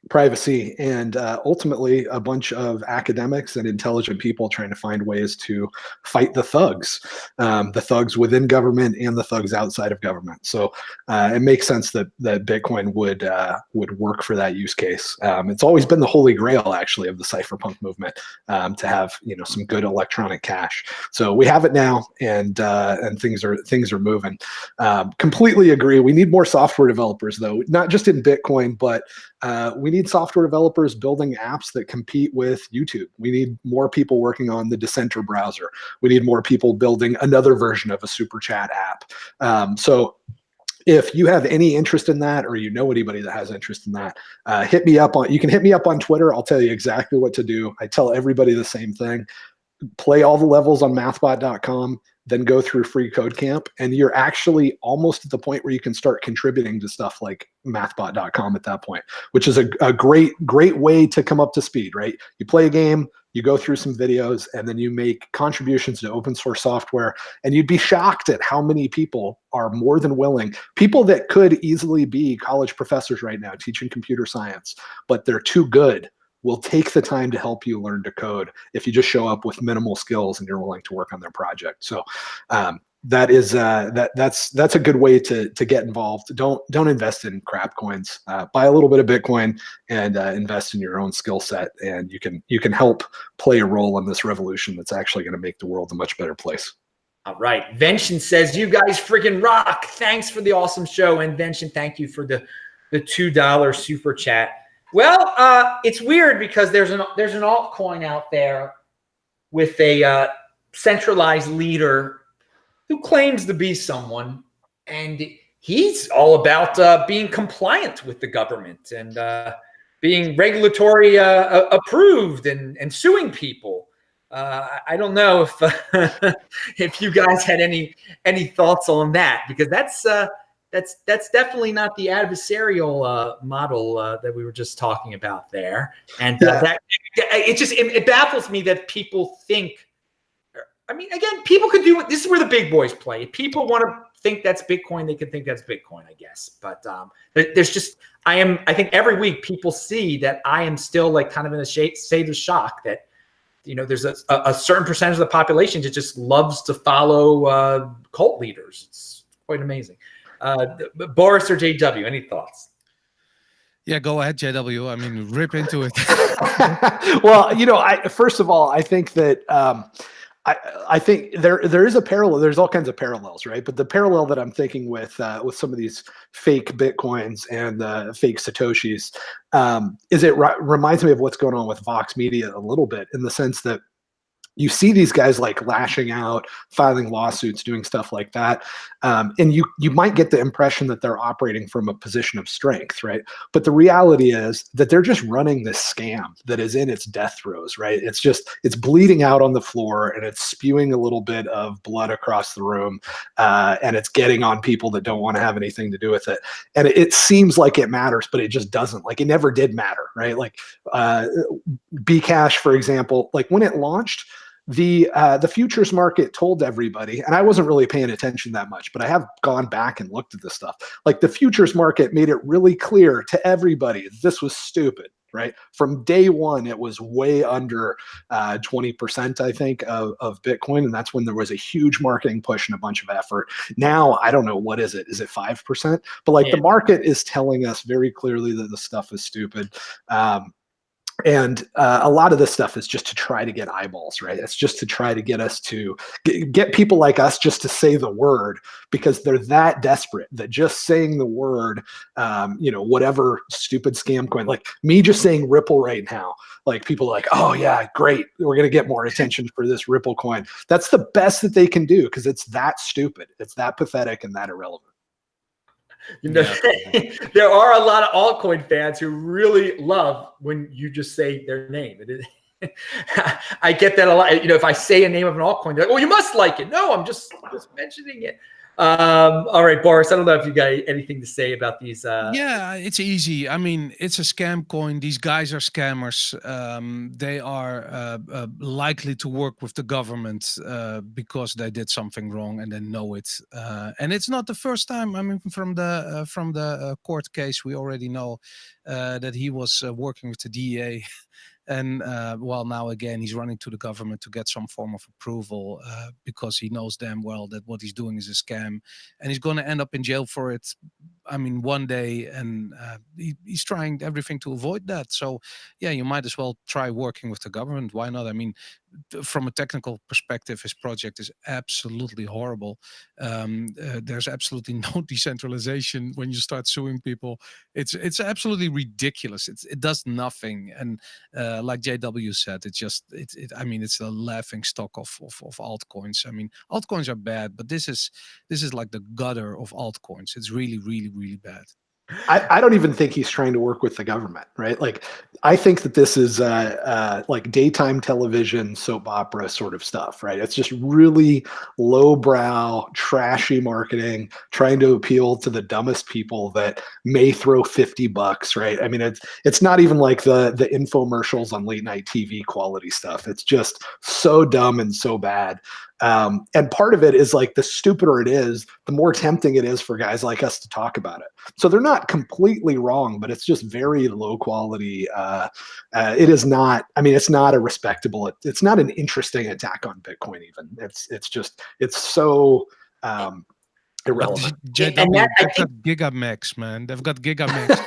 privacy, and ultimately a bunch of academics and intelligent people trying to find ways to fight the thugs within government and the thugs outside of government. So it makes sense that Bitcoin would work for that use case. It's always been the holy grail, actually, of the cypherpunk movement, to have, you know, some good electronic cash. So we have it now, and things are moving. Completely agree. We need more software developers, though, not just in Bitcoin, but we need software developers building apps that compete with YouTube. We need more people working on the Decenter browser. We need more people building another version of a super chat app. So if you have any interest in that, or you know anybody that has interest in that, you can hit me up on Twitter. I'll tell you exactly what to do. I tell everybody the same thing. Play all the levels on mathbot.com, then go through Free Code Camp, and you're actually almost at the point where you can start contributing to stuff like mathbot.com at that point, which is a great way to come up to speed, right? You play a game, you go through some videos, and then you make contributions to open source software, and you'd be shocked at how many people are more than willing. People that could easily be college professors right now teaching computer science, but they're too good, will take the time to help you learn to code if you just show up with minimal skills and you're willing to work on their project. So that's a good way to get involved. Don't invest in crap coins. Buy a little bit of Bitcoin and invest in your own skill set, and you can help play a role in this revolution that's actually going to make the world a much better place. All right. Vention says, you guys freaking rock. Thanks for the awesome show. And Vention, thank you for the $2 super chat. Well, it's weird because there's an altcoin out there with a centralized leader who claims to be someone, and he's all about being compliant with the government and being regulatory approved and suing people. I don't know if if you guys had any thoughts on that, because that's definitely not the adversarial model that we were just talking about there. And it baffles me that people think, I mean, again, people could do it. This is where the big boys play. If people want to think that's Bitcoin, they can think that's Bitcoin, I guess. But there's just, I think every week people see that I am still like kind of in a state of shock that, you know, there's a certain percentage of the population that just loves to follow cult leaders. It's quite amazing. Boris or JW, any thoughts? Yeah, go ahead, JW. I mean, rip into it. Well, you know, first of all, I think that I think there is a parallel. There's all kinds of parallels, right? But the parallel that I'm thinking with some of these fake Bitcoins and fake Satoshis is it reminds me of what's going on with Vox Media a little bit, in the sense that you see these guys like lashing out, filing lawsuits, doing stuff like that. And you might get the impression that they're operating from a position of strength, right? But the reality is that they're just running this scam that is in its death throes, right? It's bleeding out on the floor and it's spewing a little bit of blood across the room. And it's getting on people that don't want to have anything to do with it. And it seems like it matters, but it just doesn't. Like it never did matter, right? Like Bcash, for example, like when it launched, the futures market told everybody, and I wasn't really paying attention that much, but I have gone back and looked at this stuff. Like the futures market made it really clear to everybody this was stupid, right? From day one, it was way under 20%, I think, of Bitcoin, and that's when there was a huge marketing push and a bunch of effort. Now, I don't know, what is it? Is it 5%? But like the market is telling us very clearly that the stuff is stupid. And a lot of this stuff is just to try to get eyeballs, right? It's just to try to get us to get people like us just to say the word, because they're that desperate that just saying the word, whatever stupid scam coin, like me just saying Ripple right now, like people are like, oh yeah, great, we're going to get more attention for this Ripple coin. That's the best that they can do because it's that stupid. It's that pathetic and that irrelevant. There are a lot of altcoin fans who really love when you just say their name. I get that a lot. If I say a name of an altcoin, they're like, "Oh, you must like it." No, I'm just mentioning it. All right, Boris, I don't know if you got anything to say about these. Yeah, it's easy. I mean, it's a scam coin. These guys are scammers. They are likely to work with the government because they did something wrong and they know it. And it's not the first time. I mean, from the court case, we already know that he was working with the DEA. And now again, he's running to the government to get some form of approval because he knows damn well that what he's doing is a scam, and he's going to end up in jail for it. I mean, one day, and he's trying everything to avoid that. So, yeah, you might as well try working with the government. Why not? I mean, from a technical perspective, his project is absolutely horrible. There's absolutely no decentralization when you start suing people. It's absolutely ridiculous. It does nothing, and like JW said, I mean, it's a laughing stock of altcoins. I mean, altcoins are bad, but this is like the gutter of altcoins. It's really, really, really bad. I don't even think he's trying to work with the government, right? Like, I think that this is like daytime television soap opera sort of stuff, right? It's just really lowbrow, trashy marketing, trying to appeal to the dumbest people that may throw $50, right? I mean, it's not even like the infomercials on late night TV quality stuff. It's just so dumb and so bad. And part of it is like the stupider it is, the more tempting it is for guys like us to talk about it. So they're not completely wrong, but it's just very low quality. It is not, I mean, it's not a respectable, it's not an interesting attack on Bitcoin even. It's so irrelevant. JW, they've got Gigamex, man. They've got Gigamex.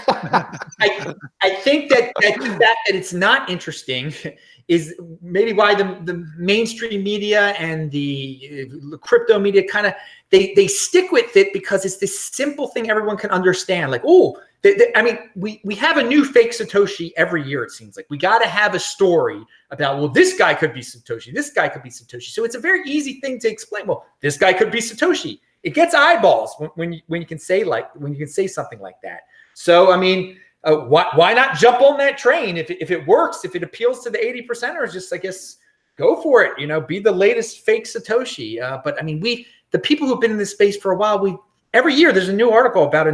I think that the fact that it's not interesting is maybe why the mainstream media and the crypto media kind of they stick with it, because it's this simple thing everyone can understand. Like, oh, I mean, we have a new fake Satoshi every year. It seems like we got to have a story about, well, this guy could be Satoshi, this guy could be Satoshi. So it's a very easy thing to explain. Well, this guy could be Satoshi. It gets eyeballs when you can say something like that. So I mean, why not jump on that train if it works, if it appeals to the 80%ers? Just, I guess, go for it. Be the latest fake Satoshi. But I mean, the people who've been in this space for a while, every year there's a new article about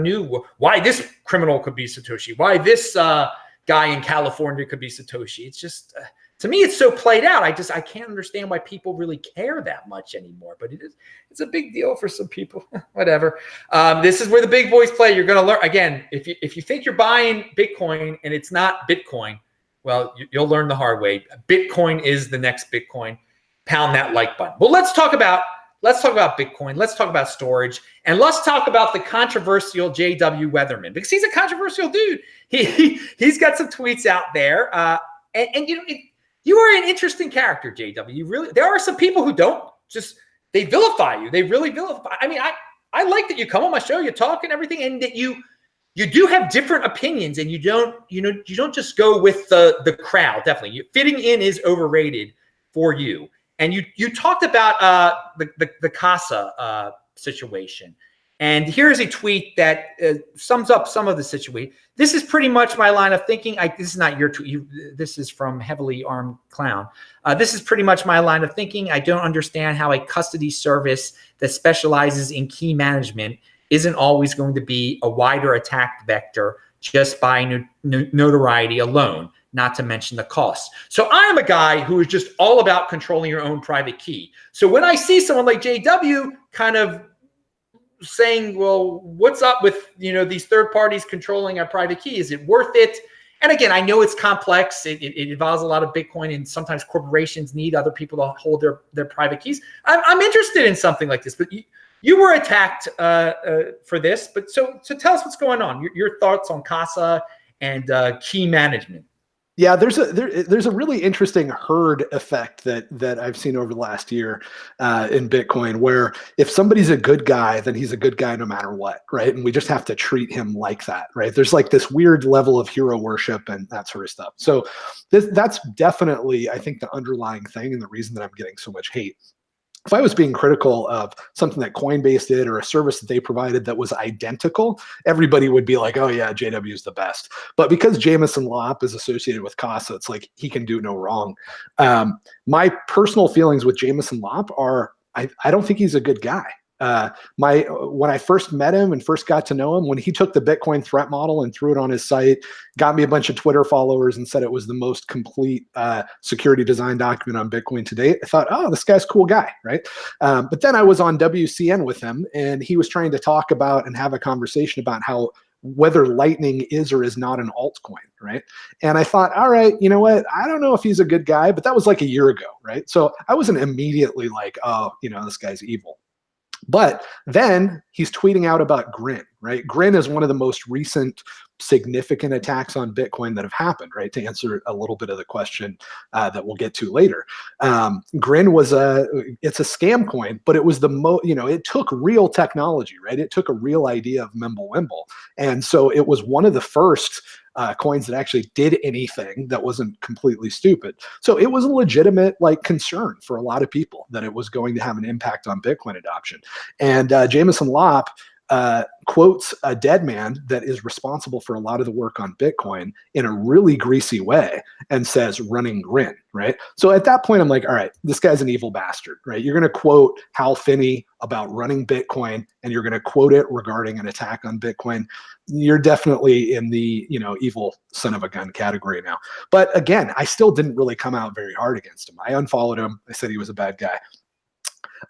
why this criminal could be Satoshi, why this guy in California could be Satoshi. It's just. To me, it's so played out. I can't understand why people really care that much anymore. But it's a big deal for some people. Whatever. This is where the big boys play. You're going to learn again. If you think you're buying Bitcoin and it's not Bitcoin, well, you'll learn the hard way. Bitcoin is the next Bitcoin. Pound that like button. Well, let's talk about Bitcoin. Let's talk about storage, and let's talk about the controversial JW Weatherman, because he's a controversial dude. He's got some tweets out there, and you are an interesting character, JW. There are some people who they vilify you. They really vilify. I mean, I like that you come on my show, you talk and everything, and that you do have different opinions, and you don't just go with the crowd. Definitely, fitting in is overrated for you. And you talked about the CASA situation. And here's a tweet that sums up some of the situation. This is pretty much my line of thinking. This is not your tweet. This is from Heavily Armed Clown. This is pretty much my line of thinking. I don't understand how a custody service that specializes in key management isn't always going to be a wider attack vector just by notoriety alone, not to mention the cost. So I am a guy who is just all about controlling your own private key. So when I see someone like JW kind of saying, well, what's up with, these third parties controlling our private key? Is it worth it? And again, I know it's complex. It involves a lot of Bitcoin, and sometimes corporations need other people to hold their private keys. I'm interested in something like this, but you were attacked for this. But so tell us what's going on. Your thoughts on CASA and key management. Yeah, there's a really interesting herd effect that I've seen over the last year in Bitcoin, where if somebody's a good guy, then he's a good guy no matter what, right? And we just have to treat him like that, right? There's like this weird level of hero worship and that sort of stuff. So that's definitely, I think, the underlying thing and the reason that I'm getting so much hate. If I was being critical of something that Coinbase did or a service that they provided that was identical, everybody would be like, oh yeah, JW is the best. But because Jameson Lopp is associated with CASA, it's like he can do no wrong. My personal feelings with Jameson Lopp are, I don't think he's a good guy. When I first met him and first got to know him, when he took the Bitcoin threat model and threw it on his site, got me a bunch of Twitter followers and said it was the most complete security design document on Bitcoin to date, I thought, oh, this guy's a cool guy, right? But then I was on WCN with him, and he was trying to talk about and have a conversation about how whether Lightning is or is not an altcoin, right? And I thought, all right, you know what? I don't know if he's a good guy, but that was like a year ago, right? So I wasn't immediately like, oh, this guy's evil. But then he's tweeting out about Grin, right? Grin is one of the most recent significant attacks on Bitcoin that have happened, right? To answer a little bit of the question that we'll get to later. Grin it's a scam coin, but it was it took real technology, right? It took a real idea of Mimblewimble. And so it was one of the first coins that actually did anything that wasn't completely stupid. So it was a legitimate concern for a lot of people that it was going to have an impact on Bitcoin adoption. And Jameson Lopp quotes a dead man that is responsible for a lot of the work on Bitcoin in a really greasy way and says running Grin, right? So at that point, I'm like, all right, this guy's an evil bastard, right? You're going to quote Hal Finney about running Bitcoin, and you're going to quote it regarding an attack on Bitcoin. You're definitely in the, evil son of a gun category now. But again, I still didn't really come out very hard against him. I unfollowed him. I said he was a bad guy.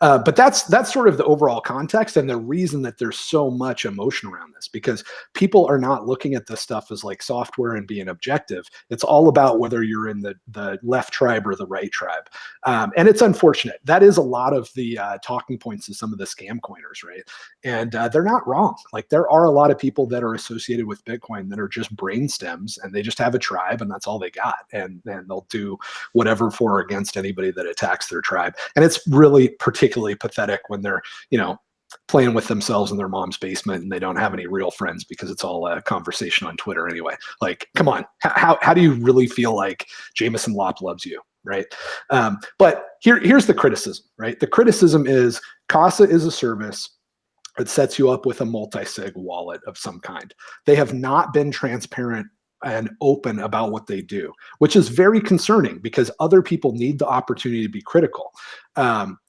But that's sort of the overall context and the reason that there's so much emotion around this, because people are not looking at this stuff as like software and being objective. It's all about whether you're in the left tribe or the right tribe. And it's unfortunate. That is a lot of the talking points of some of the scam coiners, right? And they're not wrong. Like, there are a lot of people that are associated with Bitcoin that are just brain stems, and they just have a tribe and that's all they got. And they'll do whatever for or against anybody that attacks their tribe. And it's really particularly pathetic when they're, playing with themselves in their mom's basement and they don't have any real friends because it's all a conversation on Twitter anyway. Like, come on, how do you really feel like Jameson Lopp loves you, right? But here's the criticism, right? The criticism is CASA is a service that sets you up with a multi-sig wallet of some kind. They have not been transparent and open about what they do, which is very concerning because other people need the opportunity to be critical.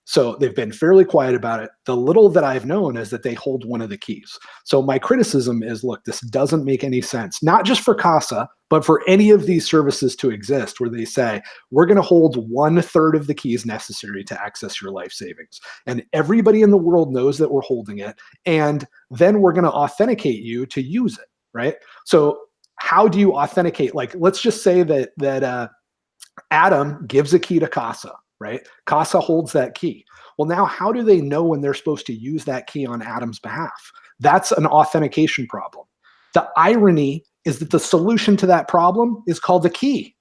So they've been fairly quiet about it. The little that I've known is that they hold one of the keys. So my criticism is, look, this doesn't make any sense, not just for CASA, but for any of these services to exist where they say, we're going to hold 1/3 of the keys necessary to access your life savings. And everybody in the world knows that we're holding it. And then we're going to authenticate you to use it, right? So how do you authenticate? Like, let's just say that Adam gives a key to CASA, right? CASA holds that key. Well, now how do they know when they're supposed to use that key on Adam's behalf? That's an authentication problem. The irony is that the solution to that problem is called a key,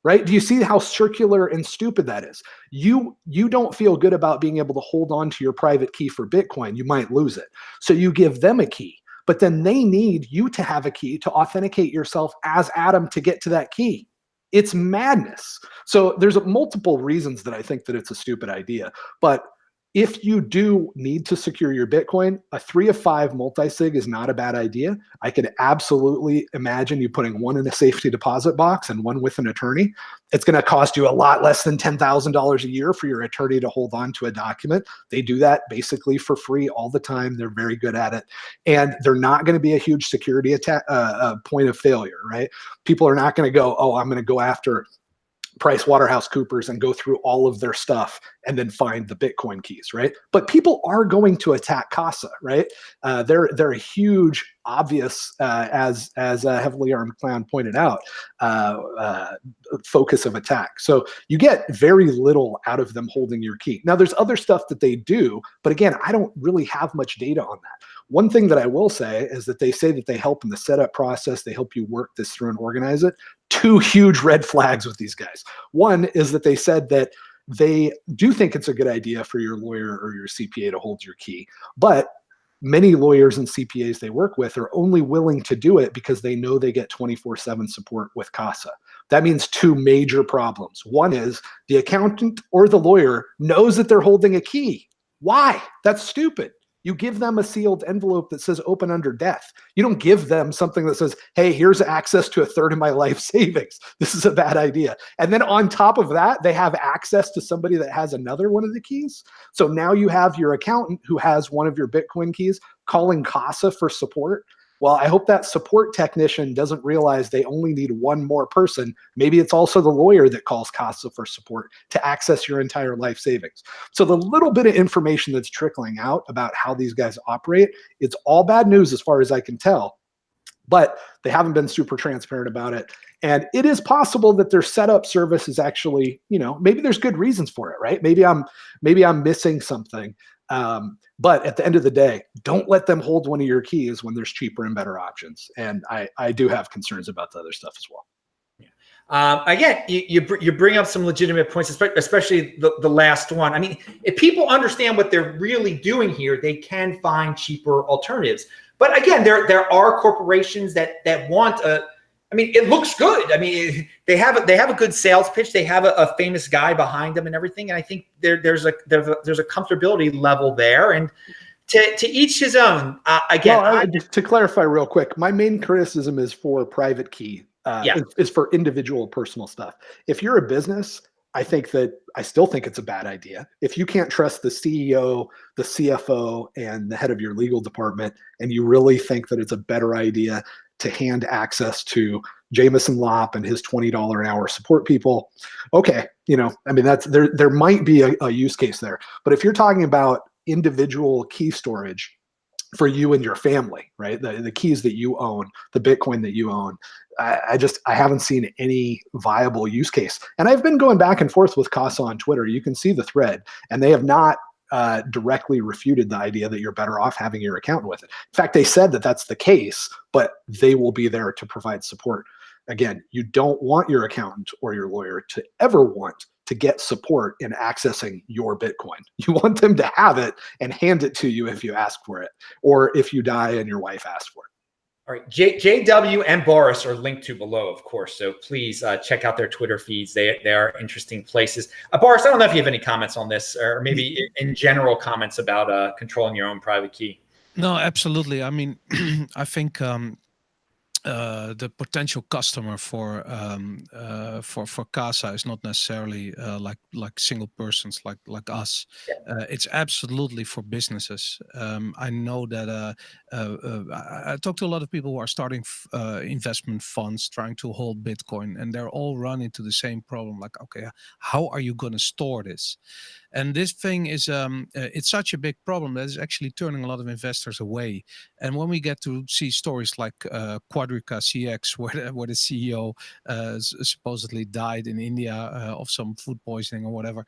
right? Do you see how circular and stupid that is? You don't feel good about being able to hold on to your private key for Bitcoin. You might lose it. So you give them a key. But then they need you to have a key to authenticate yourself as Adam to get to that key. It's madness. So there's multiple reasons that I think that it's a stupid idea. But if you do need to secure your Bitcoin, a 3 of 5 multi-sig is not a bad idea. I could absolutely imagine you putting one in a safety deposit box and one with an attorney. It's going to cost you a lot less than $10,000 a year for your attorney to hold on to a document. They do that basically for free all the time. They're very good at it. And they're not going to be a huge security attack, point of failure, right? People are not going to go, oh, I'm going to go after PricewaterhouseCoopers and go through all of their stuff and then find the Bitcoin keys, right? But people are going to attack CASA, right? They're a huge, obvious, as Heavily Armed Clown pointed out, focus of attack. So you get very little out of them holding your key. Now, there's other stuff that they do, but again, I don't really have much data on that. One thing that I will say is that they say that they help in the setup process. They help you work this through and organize it. 2 huge red flags with these guys. One is that they said that they do think it's a good idea for your lawyer or your CPA to hold your key, but many lawyers and CPAs they work with are only willing to do it because they know they get 24/7 support with CASA. That means 2 major problems. One is the accountant or the lawyer knows that they're holding a key. Why? That's stupid. You give them a sealed envelope that says open under death. You don't give them something that says, hey, here's access to 1/3 of my life savings. This is a bad idea. And then on top of that, they have access to somebody that has another one of the keys. So now you have your accountant who has one of your Bitcoin keys calling CASA for support. Well, I hope that support technician doesn't realize they only need one more person. Maybe it's also the lawyer that calls CASA for support to access your entire life savings. So the little bit of information that's trickling out about how these guys operate, it's all bad news as far as I can tell, but they haven't been super transparent about it. And it is possible that their setup service is actually, maybe there's good reasons for it, right? Maybe I'm missing something. But at the end of the day, don't let them hold one of your keys when there's cheaper and better options. And I do have concerns about the other stuff as well. Again, you bring up some legitimate points, especially the last one. I mean, if people understand what they're really doing here, they can find cheaper alternatives. But again, there are corporations that want a. I mean, it looks good. I mean, they have a good sales pitch. They have a famous guy behind them and everything. And I think there's a comfortability level there. And to each his own. Again, to clarify real quick, my main criticism is for private key. Is for individual personal stuff. If you're a business, I still think it's a bad idea. If you can't trust the CEO, the CFO, and the head of your legal department, and you really think that it's a better idea to hand access to Jameson Lopp and his $20 an hour support people, okay, I mean, that's there might be a use case there. But if you're talking about individual key storage for you and your family, right? The keys that you own, the Bitcoin that you own, I haven't seen any viable use case. And I've been going back and forth with CASA on Twitter. You can see the thread, and they have not directly refuted the idea that you're better off having your accountant with it. In fact, they said that that's the case, but they will be there to provide support. Again, you don't want your accountant or your lawyer to ever want to get support in accessing your Bitcoin. You want them to have it and hand it to you if you ask for it, or if you die and your wife asks for it. All right, JW and Boris are linked to below, of course. So please check out their Twitter feeds. They are interesting places. Boris, I don't know if you have any comments on this, or maybe in general comments about controlling your own private key. No, absolutely. I mean, I think the potential customer for CASA is not necessarily like single persons like us. It's absolutely for businesses. I know that I talk to a lot of people who are starting investment funds trying to hold Bitcoin, and they're all run into the same problem. Like, okay, how are you going to store this? And this thing is, it's such a big problem that is actually turning a lot of investors away. And when we get to see stories like Quadrica CX, where the CEO supposedly died in India of some food poisoning or whatever,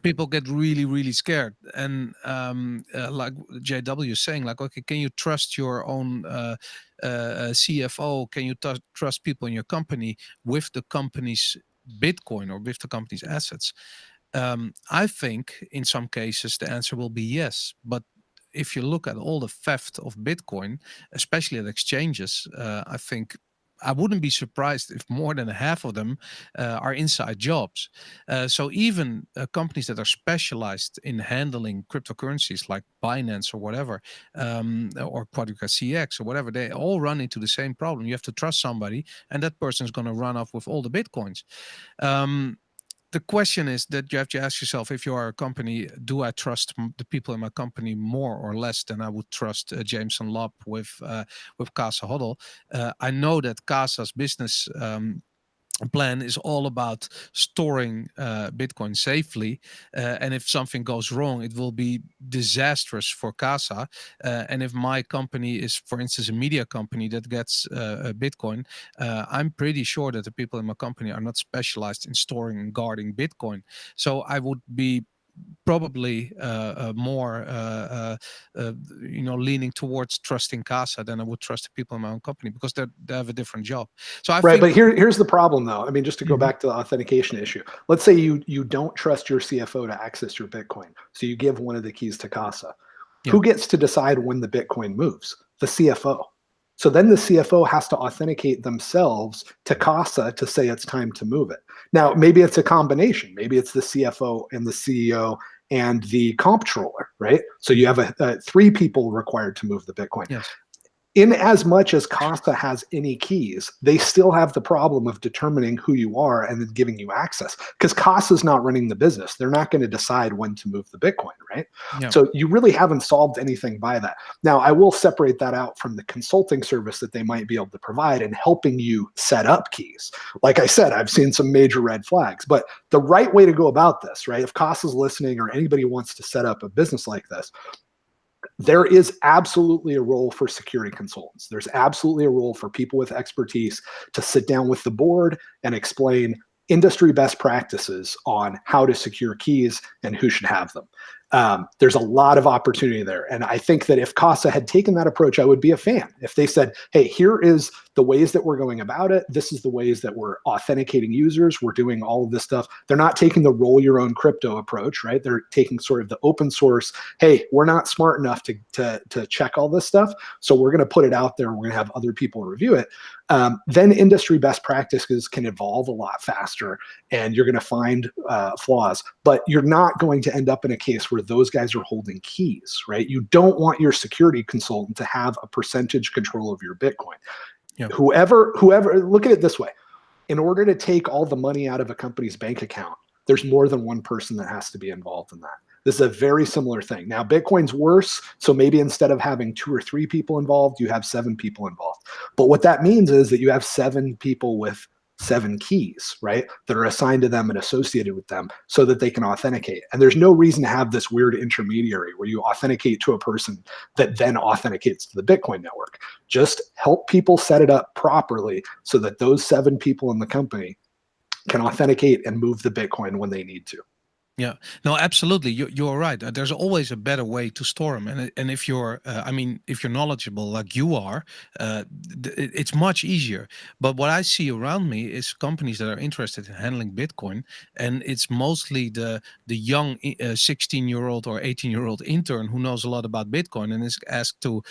people get really, really scared. And like JW is saying, like, okay, can you trust your own CFO? Can you trust people in your company with the company's Bitcoin or with the company's assets? I think in some cases the answer will be yes. But if you look at all the theft of Bitcoin, especially at exchanges, I think I wouldn't be surprised if more than half of them are inside jobs. So even companies that are specialized in handling cryptocurrencies like Binance or whatever, or Quadriga CX or whatever, they all run into the same problem. You have to trust somebody, and that person is going to run off with all the Bitcoins. The question is that you have to ask yourself, if you are a company, do I trust the people in my company more or less than I would trust Jameson Lopp with CASA HODL? I know that CASA's business plan is all about storing Bitcoin safely, and if something goes wrong, it will be disastrous for CASA. And if my company is, for instance, a media company that gets Bitcoin, I'm pretty sure that the people in my company are not specialized in storing and guarding Bitcoin. So I would be probably more leaning towards trusting CASA than I would trust the people in my own company, because they have a different job. So I Right, think, but here's the problem, though. I mean, just to go back to the authentication issue. Let's say you don't trust your CFO to access your Bitcoin, so you give one of the keys to CASA. Yeah. Who gets to decide when the Bitcoin moves? The CFO. So then the CFO has to authenticate themselves to CASA to say it's time to move it. Now, maybe it's a combination. Maybe it's the CFO and the CEO and the comptroller, right? So you have 3 people required to move the Bitcoin. yes. In as much as CASA has any keys, they still have the problem of determining who you are and then giving you access, because CASA is not running the business. They're not going to decide when to move the Bitcoin, right? Yeah. So you really haven't solved anything by that. Now, I will separate that out from the consulting service that they might be able to provide in helping you set up keys. Like I said, I've seen some major red flags, but the right way to go about this, right? If CASA is listening or anybody wants to set up a business like this, there is absolutely a role for security consultants. There's absolutely a role for people with expertise to sit down with the board and explain industry best practices on how to secure keys and who should have them. There's a lot of opportunity there. And I think that if CASA had taken that approach, I would be a fan. If they said, hey, here is the ways that we're going about it. This is the ways that we're authenticating users. We're doing all of this stuff. They're not taking the roll your own crypto approach, right? They're taking sort of the open source, hey, we're not smart enough to check all this stuff, so we're going to put it out there. We're going to have other people review it. Then industry best practices can evolve a lot faster, and you're going to find flaws, but you're not going to end up in a case where those guys are holding keys, right? You don't want your security consultant to have a percentage control of your Bitcoin. Yeah. Whoever, look at it this way. In order to take all the money out of a company's bank account, there's more than one person that has to be involved in that. This is a very similar thing. Now, Bitcoin's worse, so maybe instead of having 2 or 3 people involved, you have 7 people involved. But what that means is that you have 7 people with 7 keys, right, that are assigned to them and associated with them so that they can authenticate. And there's no reason to have this weird intermediary where you authenticate to a person that then authenticates to the Bitcoin network. Just help people set it up properly so that those 7 people in the company can authenticate and move the Bitcoin when they need to. Yeah, no, absolutely. You're right. There's always a better way to store them, and if you're, if you're knowledgeable like you are, it's much easier. But what I see around me is companies that are interested in handling Bitcoin, and it's mostly the young 16-year-old or 18-year-old intern who knows a lot about Bitcoin and is asked to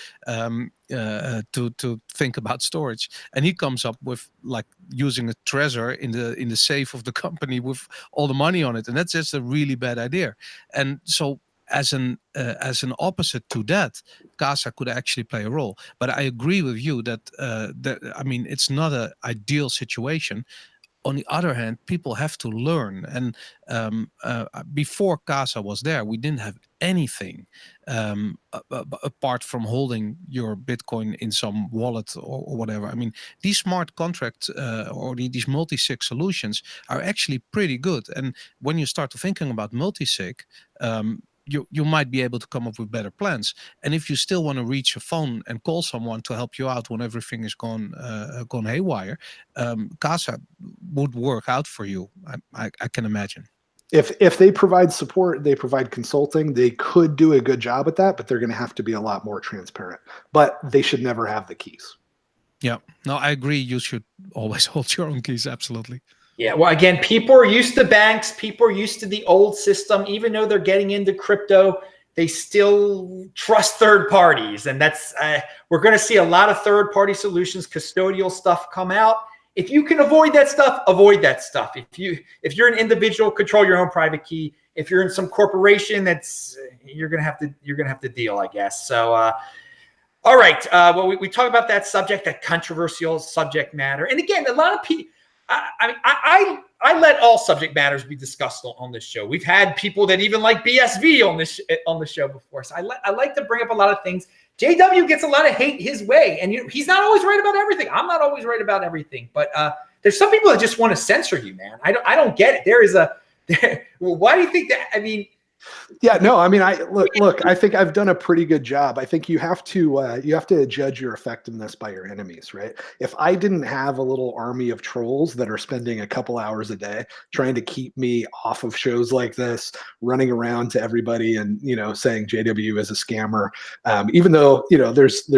think about storage, and he comes up with like using a Trezor in the safe of the company with all the money on it, and that's just a really bad idea. And so as an opposite to that, CASA could actually play a role. But I agree with you that it's not an ideal situation. On the other hand, people have to learn. And before CASA was there, we didn't have anything apart from holding your Bitcoin in some wallet or whatever. I mean, these smart contracts or these multi-sig solutions are actually pretty good. And when you start thinking about multi-sig, you might be able to come up with better plans. And if you still want to reach a phone and call someone to help you out when everything is gone haywire, CASA would work out for you. I can imagine. If they provide support, they provide consulting, they could do a good job at that, but they're going to have to be a lot more transparent. But they should never have the keys. Yeah, no, I agree. You should always hold your own keys. Absolutely. Yeah, well, again, people are used to banks. People are used to the old system. Even though they're getting into crypto, they still trust third parties. And that's, we're going to see a lot of third party solutions, custodial stuff come out. If you can avoid that stuff, avoid that stuff. If you're an individual, control your own private key. If you're in some corporation, that's, you're going to have to deal, I guess. So, all right. Well, we talk about that subject, that controversial subject matter. And again, a lot of people, I let all subject matters be discussed on this show. We've had people that even like BSV on the show before. So I like to bring up a lot of things. JW gets a lot of hate his way, and he's not always right about everything. I'm not always right about everything, but there's some people that just want to censor you, man. I don't get it. Why do you think that? I mean, yeah, no, I mean, look, I think I've done a pretty good job. I think you have to judge your effectiveness by your enemies, right? If I didn't have a little army of trolls that are spending a couple hours a day trying to keep me off of shows like this, running around to everybody and, saying JW is a scammer, even though, there's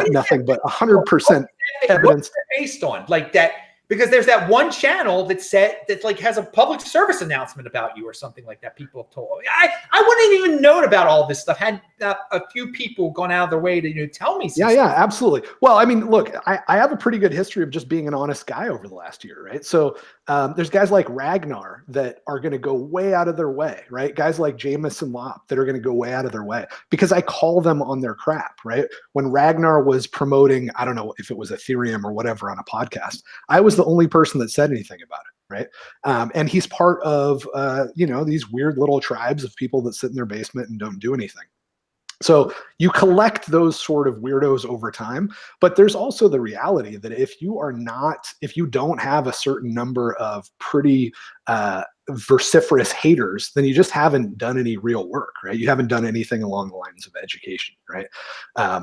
nothing but 100% evidence based on like that. Because there's that one channel that has a public service announcement about you or something like that. People have told me. I wouldn't even known about all this stuff had a few people gone out of their way to tell me. Yeah, absolutely. Well, I mean, look, I have a pretty good history of just being an honest guy over the last year, right? So there's guys like Ragnar that are going to go way out of their way, right? Guys like Jameson Lopp that are going to go way out of their way because I call them on their crap, right? When Ragnar was promoting, I don't know if it was Ethereum or whatever on a podcast, I was the only person that said anything about it, right? And he's part of, these weird little tribes of people that sit in their basement and don't do anything. So you collect those sort of weirdos over time, but there's also the reality that if you don't have a certain number of pretty vociferous haters, then you just haven't done any real work, right? You haven't done anything along the lines of education, right?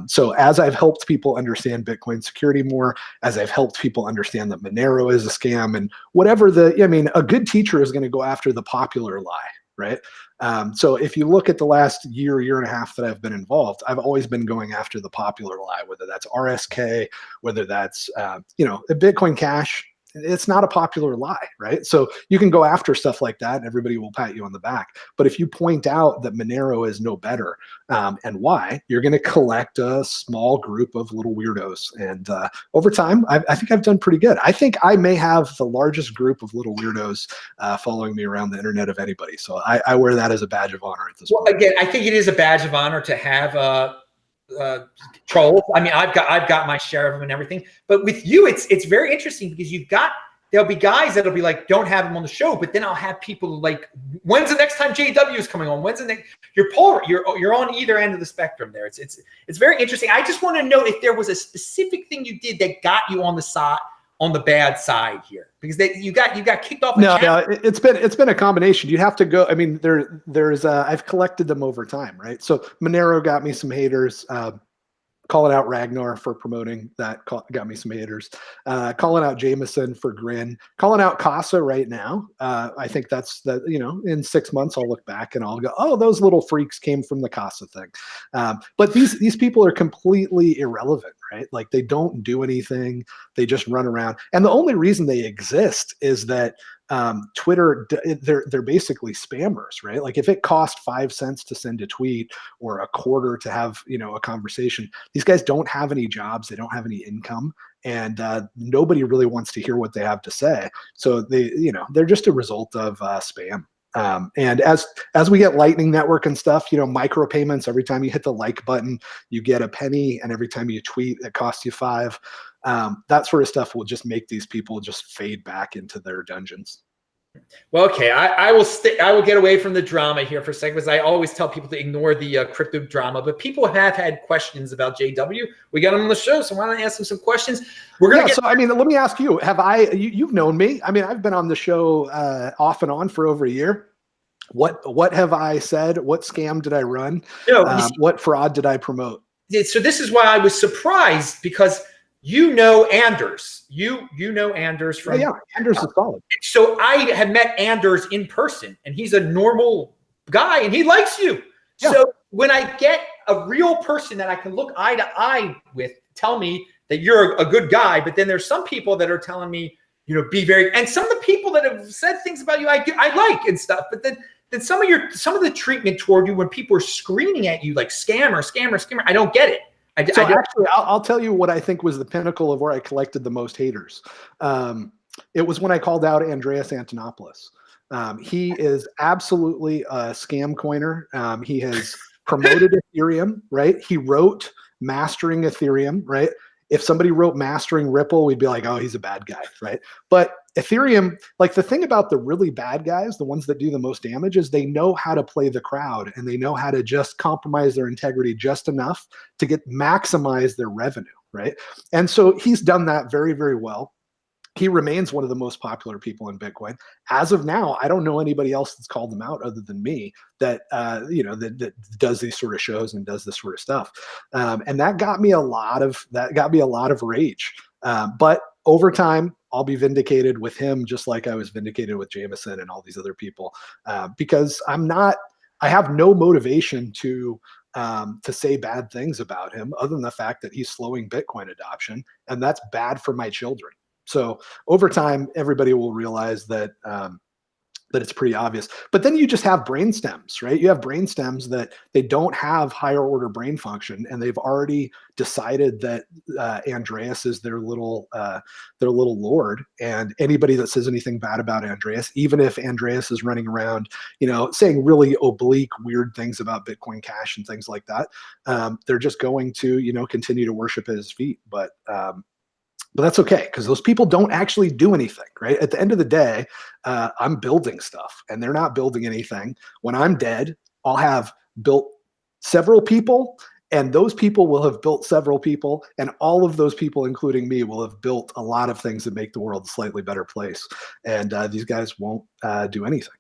So as I've helped people understand Bitcoin security more, as I've helped people understand that Monero is a scam and whatever a good teacher is going to go after the popular lie, right? So if you look at the last year and a half that I've been involved, I've always been going after the popular lie, whether that's RSK, whether that's, Bitcoin Cash. It's not a popular lie, right? So you can go after stuff like that and everybody will pat you on the back. But if you point out that Monero is no better and why, you're going to collect a small group of little weirdos. And over time, I think I've done pretty good. I think I may have the largest group of little weirdos following me around the internet of anybody. So I wear that as a badge of honor at this point. Again, I think it is a badge of honor to have trolls. I mean, I've got my share of them and everything, but with you, it's very interesting because there'll be guys that'll be like, don't have him on the show, but then I'll have people like, when's the next time JW is coming on? When's the next? You're polar. You're on either end of the spectrum there. It's very interesting. I just want to know if there was a specific thing you did that got you on the bad side here, because you got kicked off. No, it's been a combination. You have to go. I mean, there's I've collected them over time, right? So Monero got me some haters. Calling out Ragnar for promoting that got me some haters. Calling out Jameson for Grin. Calling out CASA right now. I think that's in 6 months I'll look back and I'll go, oh, those little freaks came from the CASA thing. But these people are completely irrelevant, right? Like they don't do anything. They just run around. And the only reason they exist is that Twitter, they're basically spammers, right? Like if it cost 5 cents to send a tweet or a quarter to have, a conversation, these guys don't have any jobs. They don't have any income, and nobody really wants to hear what they have to say. So they're just a result of spam. And as we get Lightning Network and stuff, micropayments, every time you hit the like button, you get a penny. And every time you tweet, it costs you 5. That sort of stuff will just make these people just fade back into their dungeons. Well, okay, I will get away from the drama here for a second, because I always tell people to ignore the crypto drama. But people have had questions about JW. We got him on the show, so why don't I ask him some questions? So I mean, let me ask you: you've known me? I mean, I've been on the show off and on for over a year. What have I said? What scam did I run? What fraud did I promote? So this is why I was surprised, because Anders. You know Anders from Anders is solid. So I have met Anders in person, and he's a normal guy, and he likes you. Yeah. So when I get a real person that I can look eye to eye with, tell me that you're a good guy, but then there's some people that are telling me, be very, and some of the people that have said things about you, I like and stuff, but then then some of the treatment toward you when people are screaming at you like scammer, scammer, scammer, I don't get it. So actually, I'll tell you what I think was the pinnacle of where I collected the most haters. It was when I called out Andreas Antonopoulos. He is absolutely a scam coiner. He has promoted Ethereum, right? He wrote Mastering Ethereum, right? If somebody wrote Mastering Ripple, we'd be like, oh, he's a bad guy, right? But Ethereum, like the thing about the really bad guys, the ones that do the most damage, is they know how to play the crowd, and they know how to just compromise their integrity just enough to maximize their revenue, right? And so he's done that very, very well. He remains one of the most popular people in Bitcoin. As of now, I don't know anybody else that's called him out other than me that that does these sort of shows and does this sort of stuff. And that got me a lot of rage. But over time, I'll be vindicated with him, just like I was vindicated with Jameson and all these other people, because I have no motivation to say bad things about him other than the fact that he's slowing Bitcoin adoption, and that's bad for my children. So over time, everybody will realize that that it's pretty obvious. But then you just have brain stems, right? You have brain stems that they don't have higher order brain function, and they've already decided that Andreas is their little lord. And anybody that says anything bad about Andreas, even if Andreas is running around, saying really oblique, weird things about Bitcoin Cash and things like that, they're just going to, continue to worship at his feet. But that's okay, because those people don't actually do anything, right? At the end of the day, I'm building stuff, and they're not building anything. When I'm dead, I'll have built several people, and those people will have built several people, and all of those people, including me, will have built a lot of things that make the world a slightly better place. And these guys won't do anything.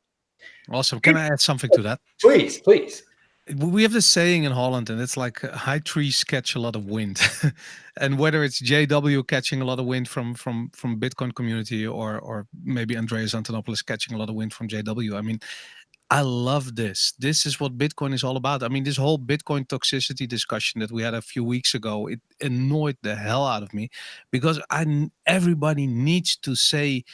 Awesome. Can I add something to that? Please, please. We have this saying in Holland, and it's like high trees catch a lot of wind. And whether it's JW catching a lot of wind from Bitcoin community, or maybe Andreas Antonopoulos catching a lot of wind from JW, I mean, I love this. This is what Bitcoin is all about. I mean, this whole Bitcoin toxicity discussion that we had a few weeks ago, it annoyed the hell out of me, because everybody needs to say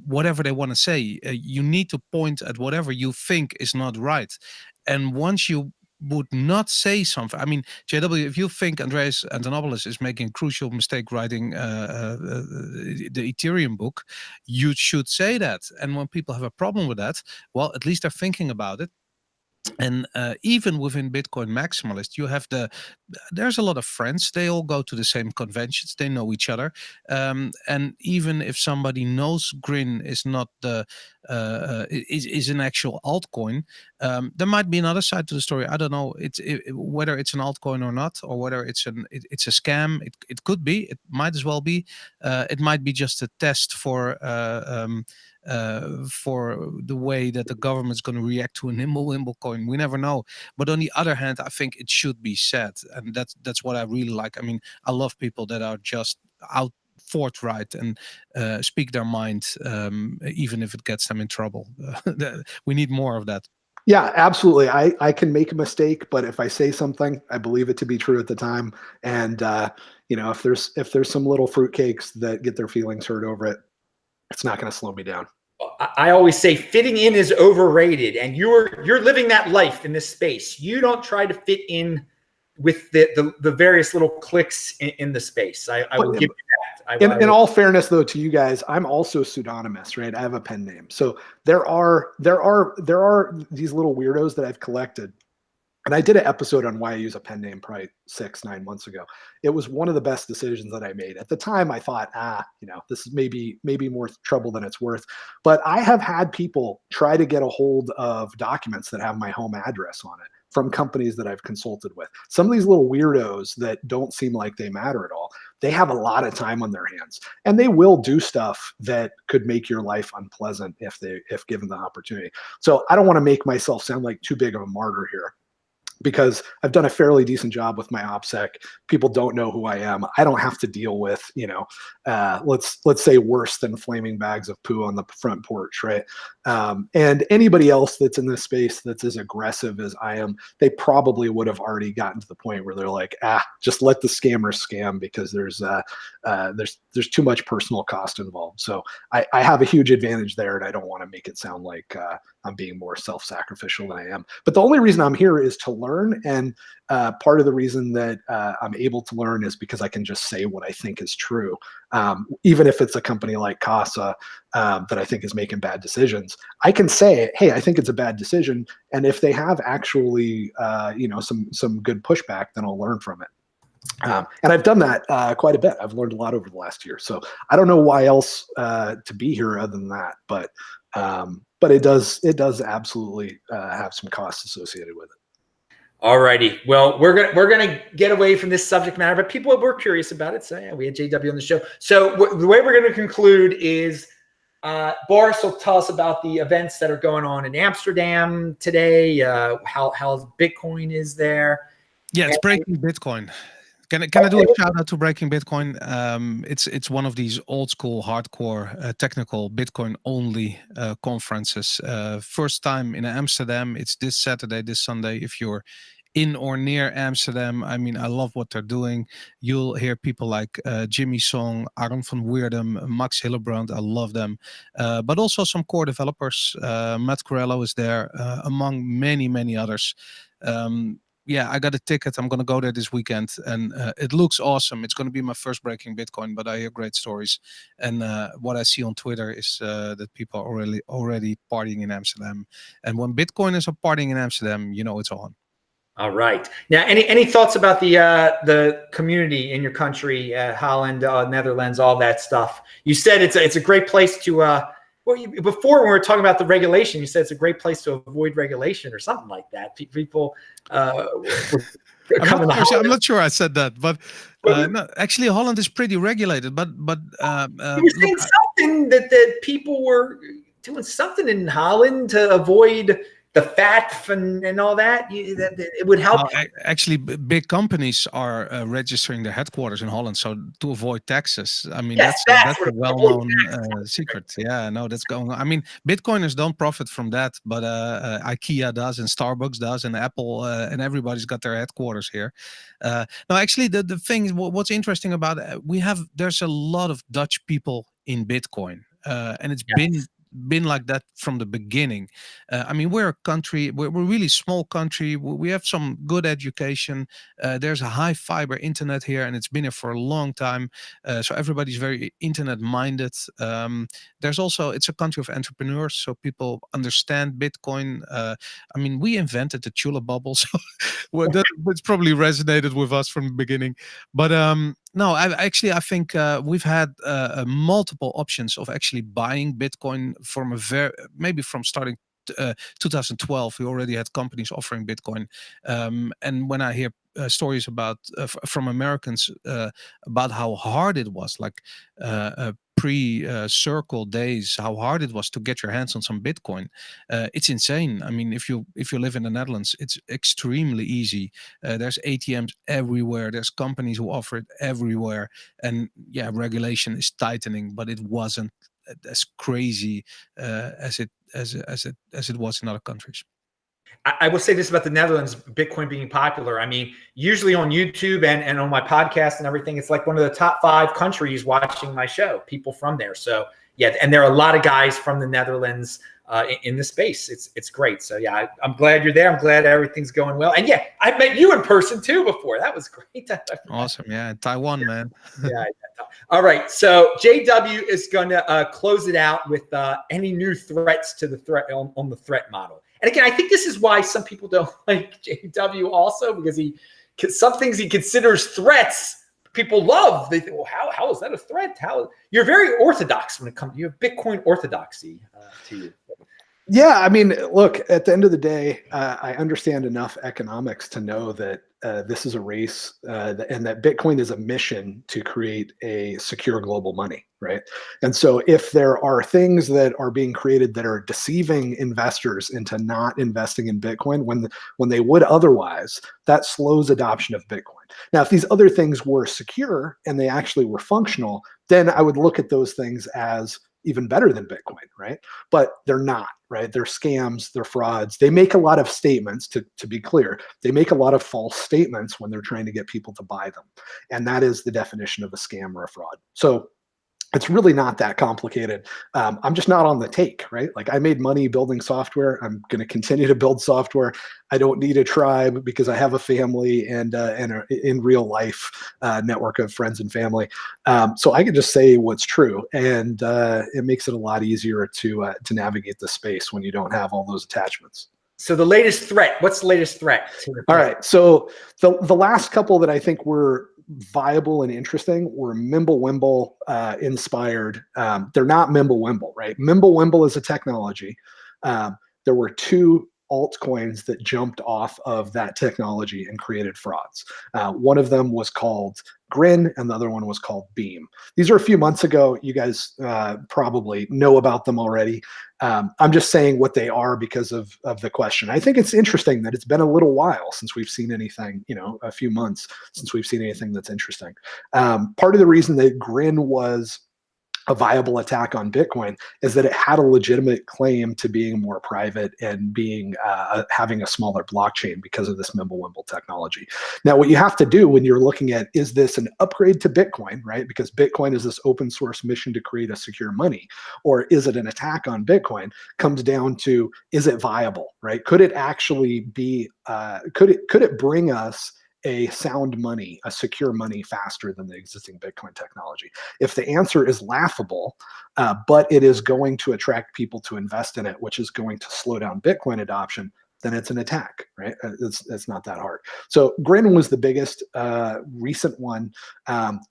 whatever they want to say. You need to point at whatever you think is not right. And once you would not say something, I mean, JW, if you think Andreas Antonopoulos is making a crucial mistake writing the Ethereum book, you should say that. And when people have a problem with that, well, at least they're thinking about it. And even within Bitcoin maximalist, you have there's a lot of friends. They all go to the same conventions. They know each other. And even if somebody knows Grin is not is an actual altcoin, there might be another side to the story. I don't know whether it's an altcoin or not, or whether it's a scam. It could be. It might as well be. It might be just a test for the way that the government's going to react to a nimble coin. We never know. But on the other hand, I think it should be said, and that's what I really like. I mean, I love people that are just out forthright and speak their mind, even if it gets them in trouble. We need more of that. Yeah, absolutely. I can make a mistake, but if I say something, I believe it to be true at the time. And if there's some little fruitcakes that get their feelings hurt over it, it's not going to slow me down. I always say fitting in is overrated, and you're living that life in this space. You don't try to fit in with the various little cliques in the space. I will give you that. In all fairness, though, to you guys, I'm also pseudonymous, right? I have a pen name, so there are these little weirdos that I've collected. And I did an episode on why I use a pen name probably 6-9 months ago. It was one of the best decisions that I made. At the time, I thought, this is maybe more trouble than it's worth. But I have had people try to get a hold of documents that have my home address on it from companies that I've consulted with. Some of these little weirdos that don't seem like they matter at all, they have a lot of time on their hands, and they will do stuff that could make your life unpleasant if given the opportunity. So I don't want to make myself sound like too big of a martyr here. because I've done a fairly decent job with my OPSEC. People don't know who I am. I don't have to deal with, let's say worse than flaming bags of poo on the front porch, right? And anybody else that's in this space that's as aggressive as I am, they probably would have already gotten to the point where they're like, just let the scammers scam, because there's too much personal cost involved. So I have a huge advantage there, and I don't want to make it sound like I'm being more self-sacrificial than I am. But the only reason I'm here is to learn, and part of the reason that I'm able to learn is because I can just say what I think is true, even if it's a company like CASA that I think is making bad decisions. I can say, hey, I think it's a bad decision, and if they have actually some good pushback, then I'll learn from it. And I've done that quite a bit. I've learned a lot over the last year. So I don't know why else to be here other than that, but it does absolutely have some costs associated with it. All righty. Well, we're gonna get away from this subject matter, but people were curious about it. So yeah, we had JW on the show. So the way we're going to conclude is Boris will tell us about the events that are going on in Amsterdam today. How Bitcoin is there. Yeah, it's Breaking Bitcoin. Can I do a shout out to Breaking Bitcoin? It's one of these old school, hardcore, technical Bitcoin only conferences. First time in Amsterdam. It's this Saturday, this Sunday. If you're in or near Amsterdam, I mean, I love what they're doing. You'll hear people like Jimmy Song, Aaron van Weerdem, Max Hillebrand. I love them. But also some core developers. Matt Corello is there, among many, many others. Yeah, I got a ticket. I'm going to go there this weekend, and it looks awesome. It's going to be my first Breaking Bitcoin, but I hear great stories. And what I see on Twitter is that people are already partying in Amsterdam. And when Bitcoiners are partying in Amsterdam, it's on. All right. Now, any thoughts about the community in your country, Holland, Netherlands, all that stuff? You said it's a great place to. Before when we were talking about the regulation, you said it's a great place to avoid regulation or something like that. People. I'm not sure I said that, but no, actually Holland is pretty regulated. But you were saying something that people were doing something in Holland to avoid the FATF and all that. That it would help. Actually, big companies are registering their headquarters in Holland, so to avoid taxes. I mean, yes, that's a well-known secret. Yeah, no, that's going on. I mean, Bitcoiners don't profit from that, but IKEA does, and Starbucks does, and Apple, and everybody's got their headquarters here. No, actually, the thing, what's interesting about there's a lot of Dutch people in Bitcoin, and it's been like that from the beginning. I mean, we're a country, we're a really small country. We have some good education. There's a high fiber internet here, and it's been here for a long time. So everybody's very internet minded. There's also, it's a country of entrepreneurs, so people understand Bitcoin. I mean, we invented the Chula bubble, so that's probably resonated with us from the beginning. But no, I think we've had multiple options of actually buying Bitcoin from maybe from starting 2012. We already had companies offering Bitcoin, and when I hear stories about from Americans about how hard it was, like pre-circle days, how hard it was to get your hands on some Bitcoin. It's insane. I mean, if you live in the Netherlands, it's extremely easy. There's ATMs everywhere. There's companies who offer it everywhere. And yeah, regulation is tightening, but it wasn't as crazy as it was in other countries. I will say this about the Netherlands, Bitcoin being popular. I mean, usually on YouTube and on my podcast and everything, it's like one of the top 5 countries watching my show, people from there. So yeah, and there are a lot of guys from the Netherlands in the space. It's great. So yeah, I'm glad you're there. I'm glad everything's going well. And yeah, I met you in person too before. That was great. Awesome. Yeah, Taiwan, man. Yeah. All right. So JW is going to close it out with any new threats to the threat on the threat model. And again, I think this is why some people don't like JW also, because some things he considers threats, people love. They think, well, how is that a threat? You're very orthodox when it comes. You have Bitcoin orthodoxy to you. Yeah, I mean, look, at the end of the day, I understand enough economics to know that this is a race, and that Bitcoin is a mission to create a secure global money, right? And so if there are things that are being created that are deceiving investors into not investing in Bitcoin when they would otherwise, that slows adoption of Bitcoin. Now, if these other things were secure and they actually were functional, then I would look at those things as even better than Bitcoin, right? But they're not, right? They're scams, they're frauds. They make a lot of statements, to be clear. They make a lot of false statements when they're trying to get people to buy them. And that is the definition of a scam or a fraud. So it's really not that complicated. I'm just not on the take, right? Like, I made money building software. I'm going to continue to build software. I don't need a tribe because I have a family and a in real life network of friends and family. So I can just say what's true, and it makes it a lot easier to navigate the space when you don't have all those attachments. So the latest threat, what's the latest threat? All right. So the last couple that I think were viable and interesting were Mimblewimble inspired. They're not Mimblewimble, right? Mimblewimble is a technology. There were two altcoins that jumped off of that technology and created frauds. One of them was called Grin, and the other one was called Beam. These are a few months ago. You guys probably know about them already. I'm just saying what they are because of the question. I think it's interesting that it's been a little while since we've seen anything, a few months since we've seen anything that's interesting. Part of the reason that Grin was a viable attack on Bitcoin is that it had a legitimate claim to being more private and being having a smaller blockchain because of this Mimblewimble technology. Now, what you have to do when you're looking at, is this an upgrade to Bitcoin, right? Because Bitcoin is this open source mission to create a secure money, or is it an attack on Bitcoin? Comes down to, is it viable, right? Could it actually be, could it bring us a sound money, a secure money faster than the existing Bitcoin technology? If the answer is laughable, but it is going to attract people to invest in it, which is going to slow down Bitcoin adoption, then it's an attack, right? It's not that hard. So Grin was the biggest recent one.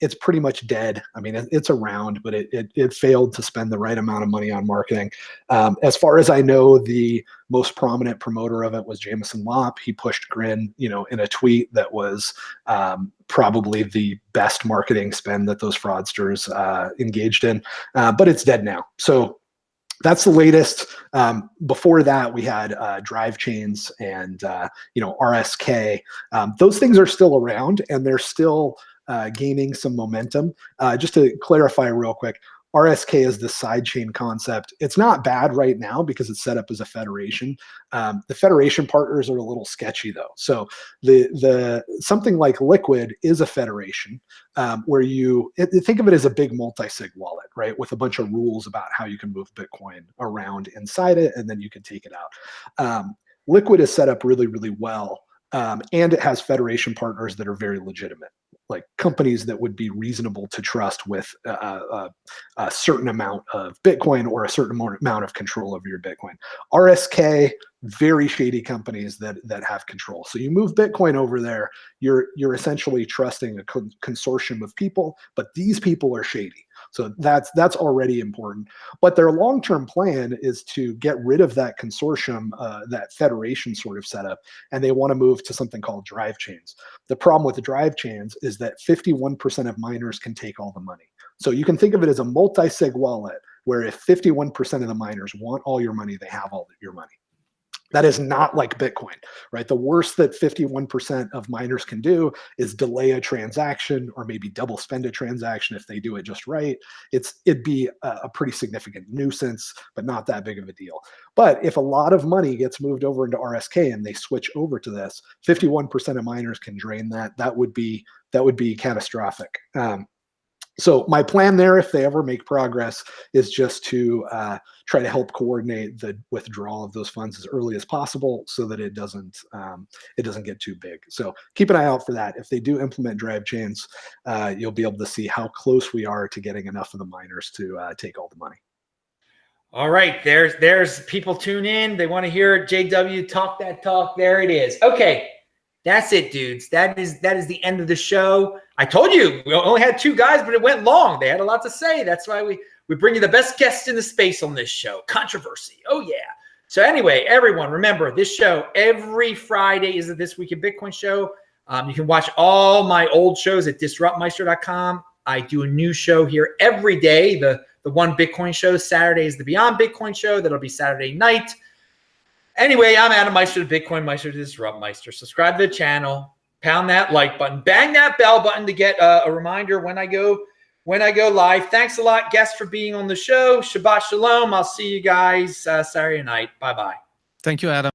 It's pretty much dead. I mean, it's around, but it failed to spend the right amount of money on marketing. As far as I know, the most prominent promoter of it was Jameson Lopp. He pushed Grin, in a tweet that was probably the best marketing spend that those fraudsters engaged in, but it's dead now. So that's the latest. Before that, we had drive chains and RSK. Those things are still around, and they're still gaining some momentum. Just to clarify real quick, RSK is the sidechain concept. It's not bad right now because it's set up as a federation. The federation partners are a little sketchy though. So the something like Liquid is a federation where you think of it as a big multi-sig wallet, right? With a bunch of rules about how you can move Bitcoin around inside it, and then you can take it out. Liquid is set up really, really well. And it has federation partners that are very legitimate, like companies that would be reasonable to trust with a certain amount of Bitcoin or a certain amount of control over your Bitcoin. RSK, very shady companies that have control. So you move Bitcoin over there, you're essentially trusting a consortium of people, but these people are shady. So that's already important. But their long-term plan is to get rid of that consortium, that federation sort of setup, and they want to move to something called drive chains. The problem with the drive chains is that 51% of miners can take all the money. So you can think of it as a multi-sig wallet, where if 51% of the miners want all your money, they have all your money. That is not like Bitcoin, right? The worst that 51% of miners can do is delay a transaction or maybe double spend a transaction if they do it just right. It'd be a pretty significant nuisance, but not that big of a deal. But if a lot of money gets moved over into RSK and they switch over to this, 51% of miners can drain that. That would be catastrophic. So my plan there, if they ever make progress, is just to try to help coordinate the withdrawal of those funds as early as possible, so that it doesn't get too big. So keep an eye out for that. If they do implement drive chains, you'll be able to see how close we are to getting enough of the miners to take all the money. All right, there's people tune in. They want to hear JW talk that talk. There it is. Okay. That's it, dudes. That is the end of the show. I told you we only had two guys, but it went long. They had a lot to say. That's why we bring you the best guests in the space on this show. Controversy. Oh, yeah. So anyway, everyone, remember this show every Friday is the This Week in Bitcoin show. You can watch all my old shows at disruptmeister.com. I do a new show here every day. The One Bitcoin show. Saturday is the Beyond Bitcoin show. That'll be Saturday night. Anyway, I'm Adam Meister, the Bitcoin Meister, Disrupt Meister. Subscribe to the channel. Pound that like button. Bang that bell button to get a reminder when I go live. Thanks a lot, guests, for being on the show. Shabbat shalom. I'll see you guys Saturday night. Bye-bye. Thank you, Adam.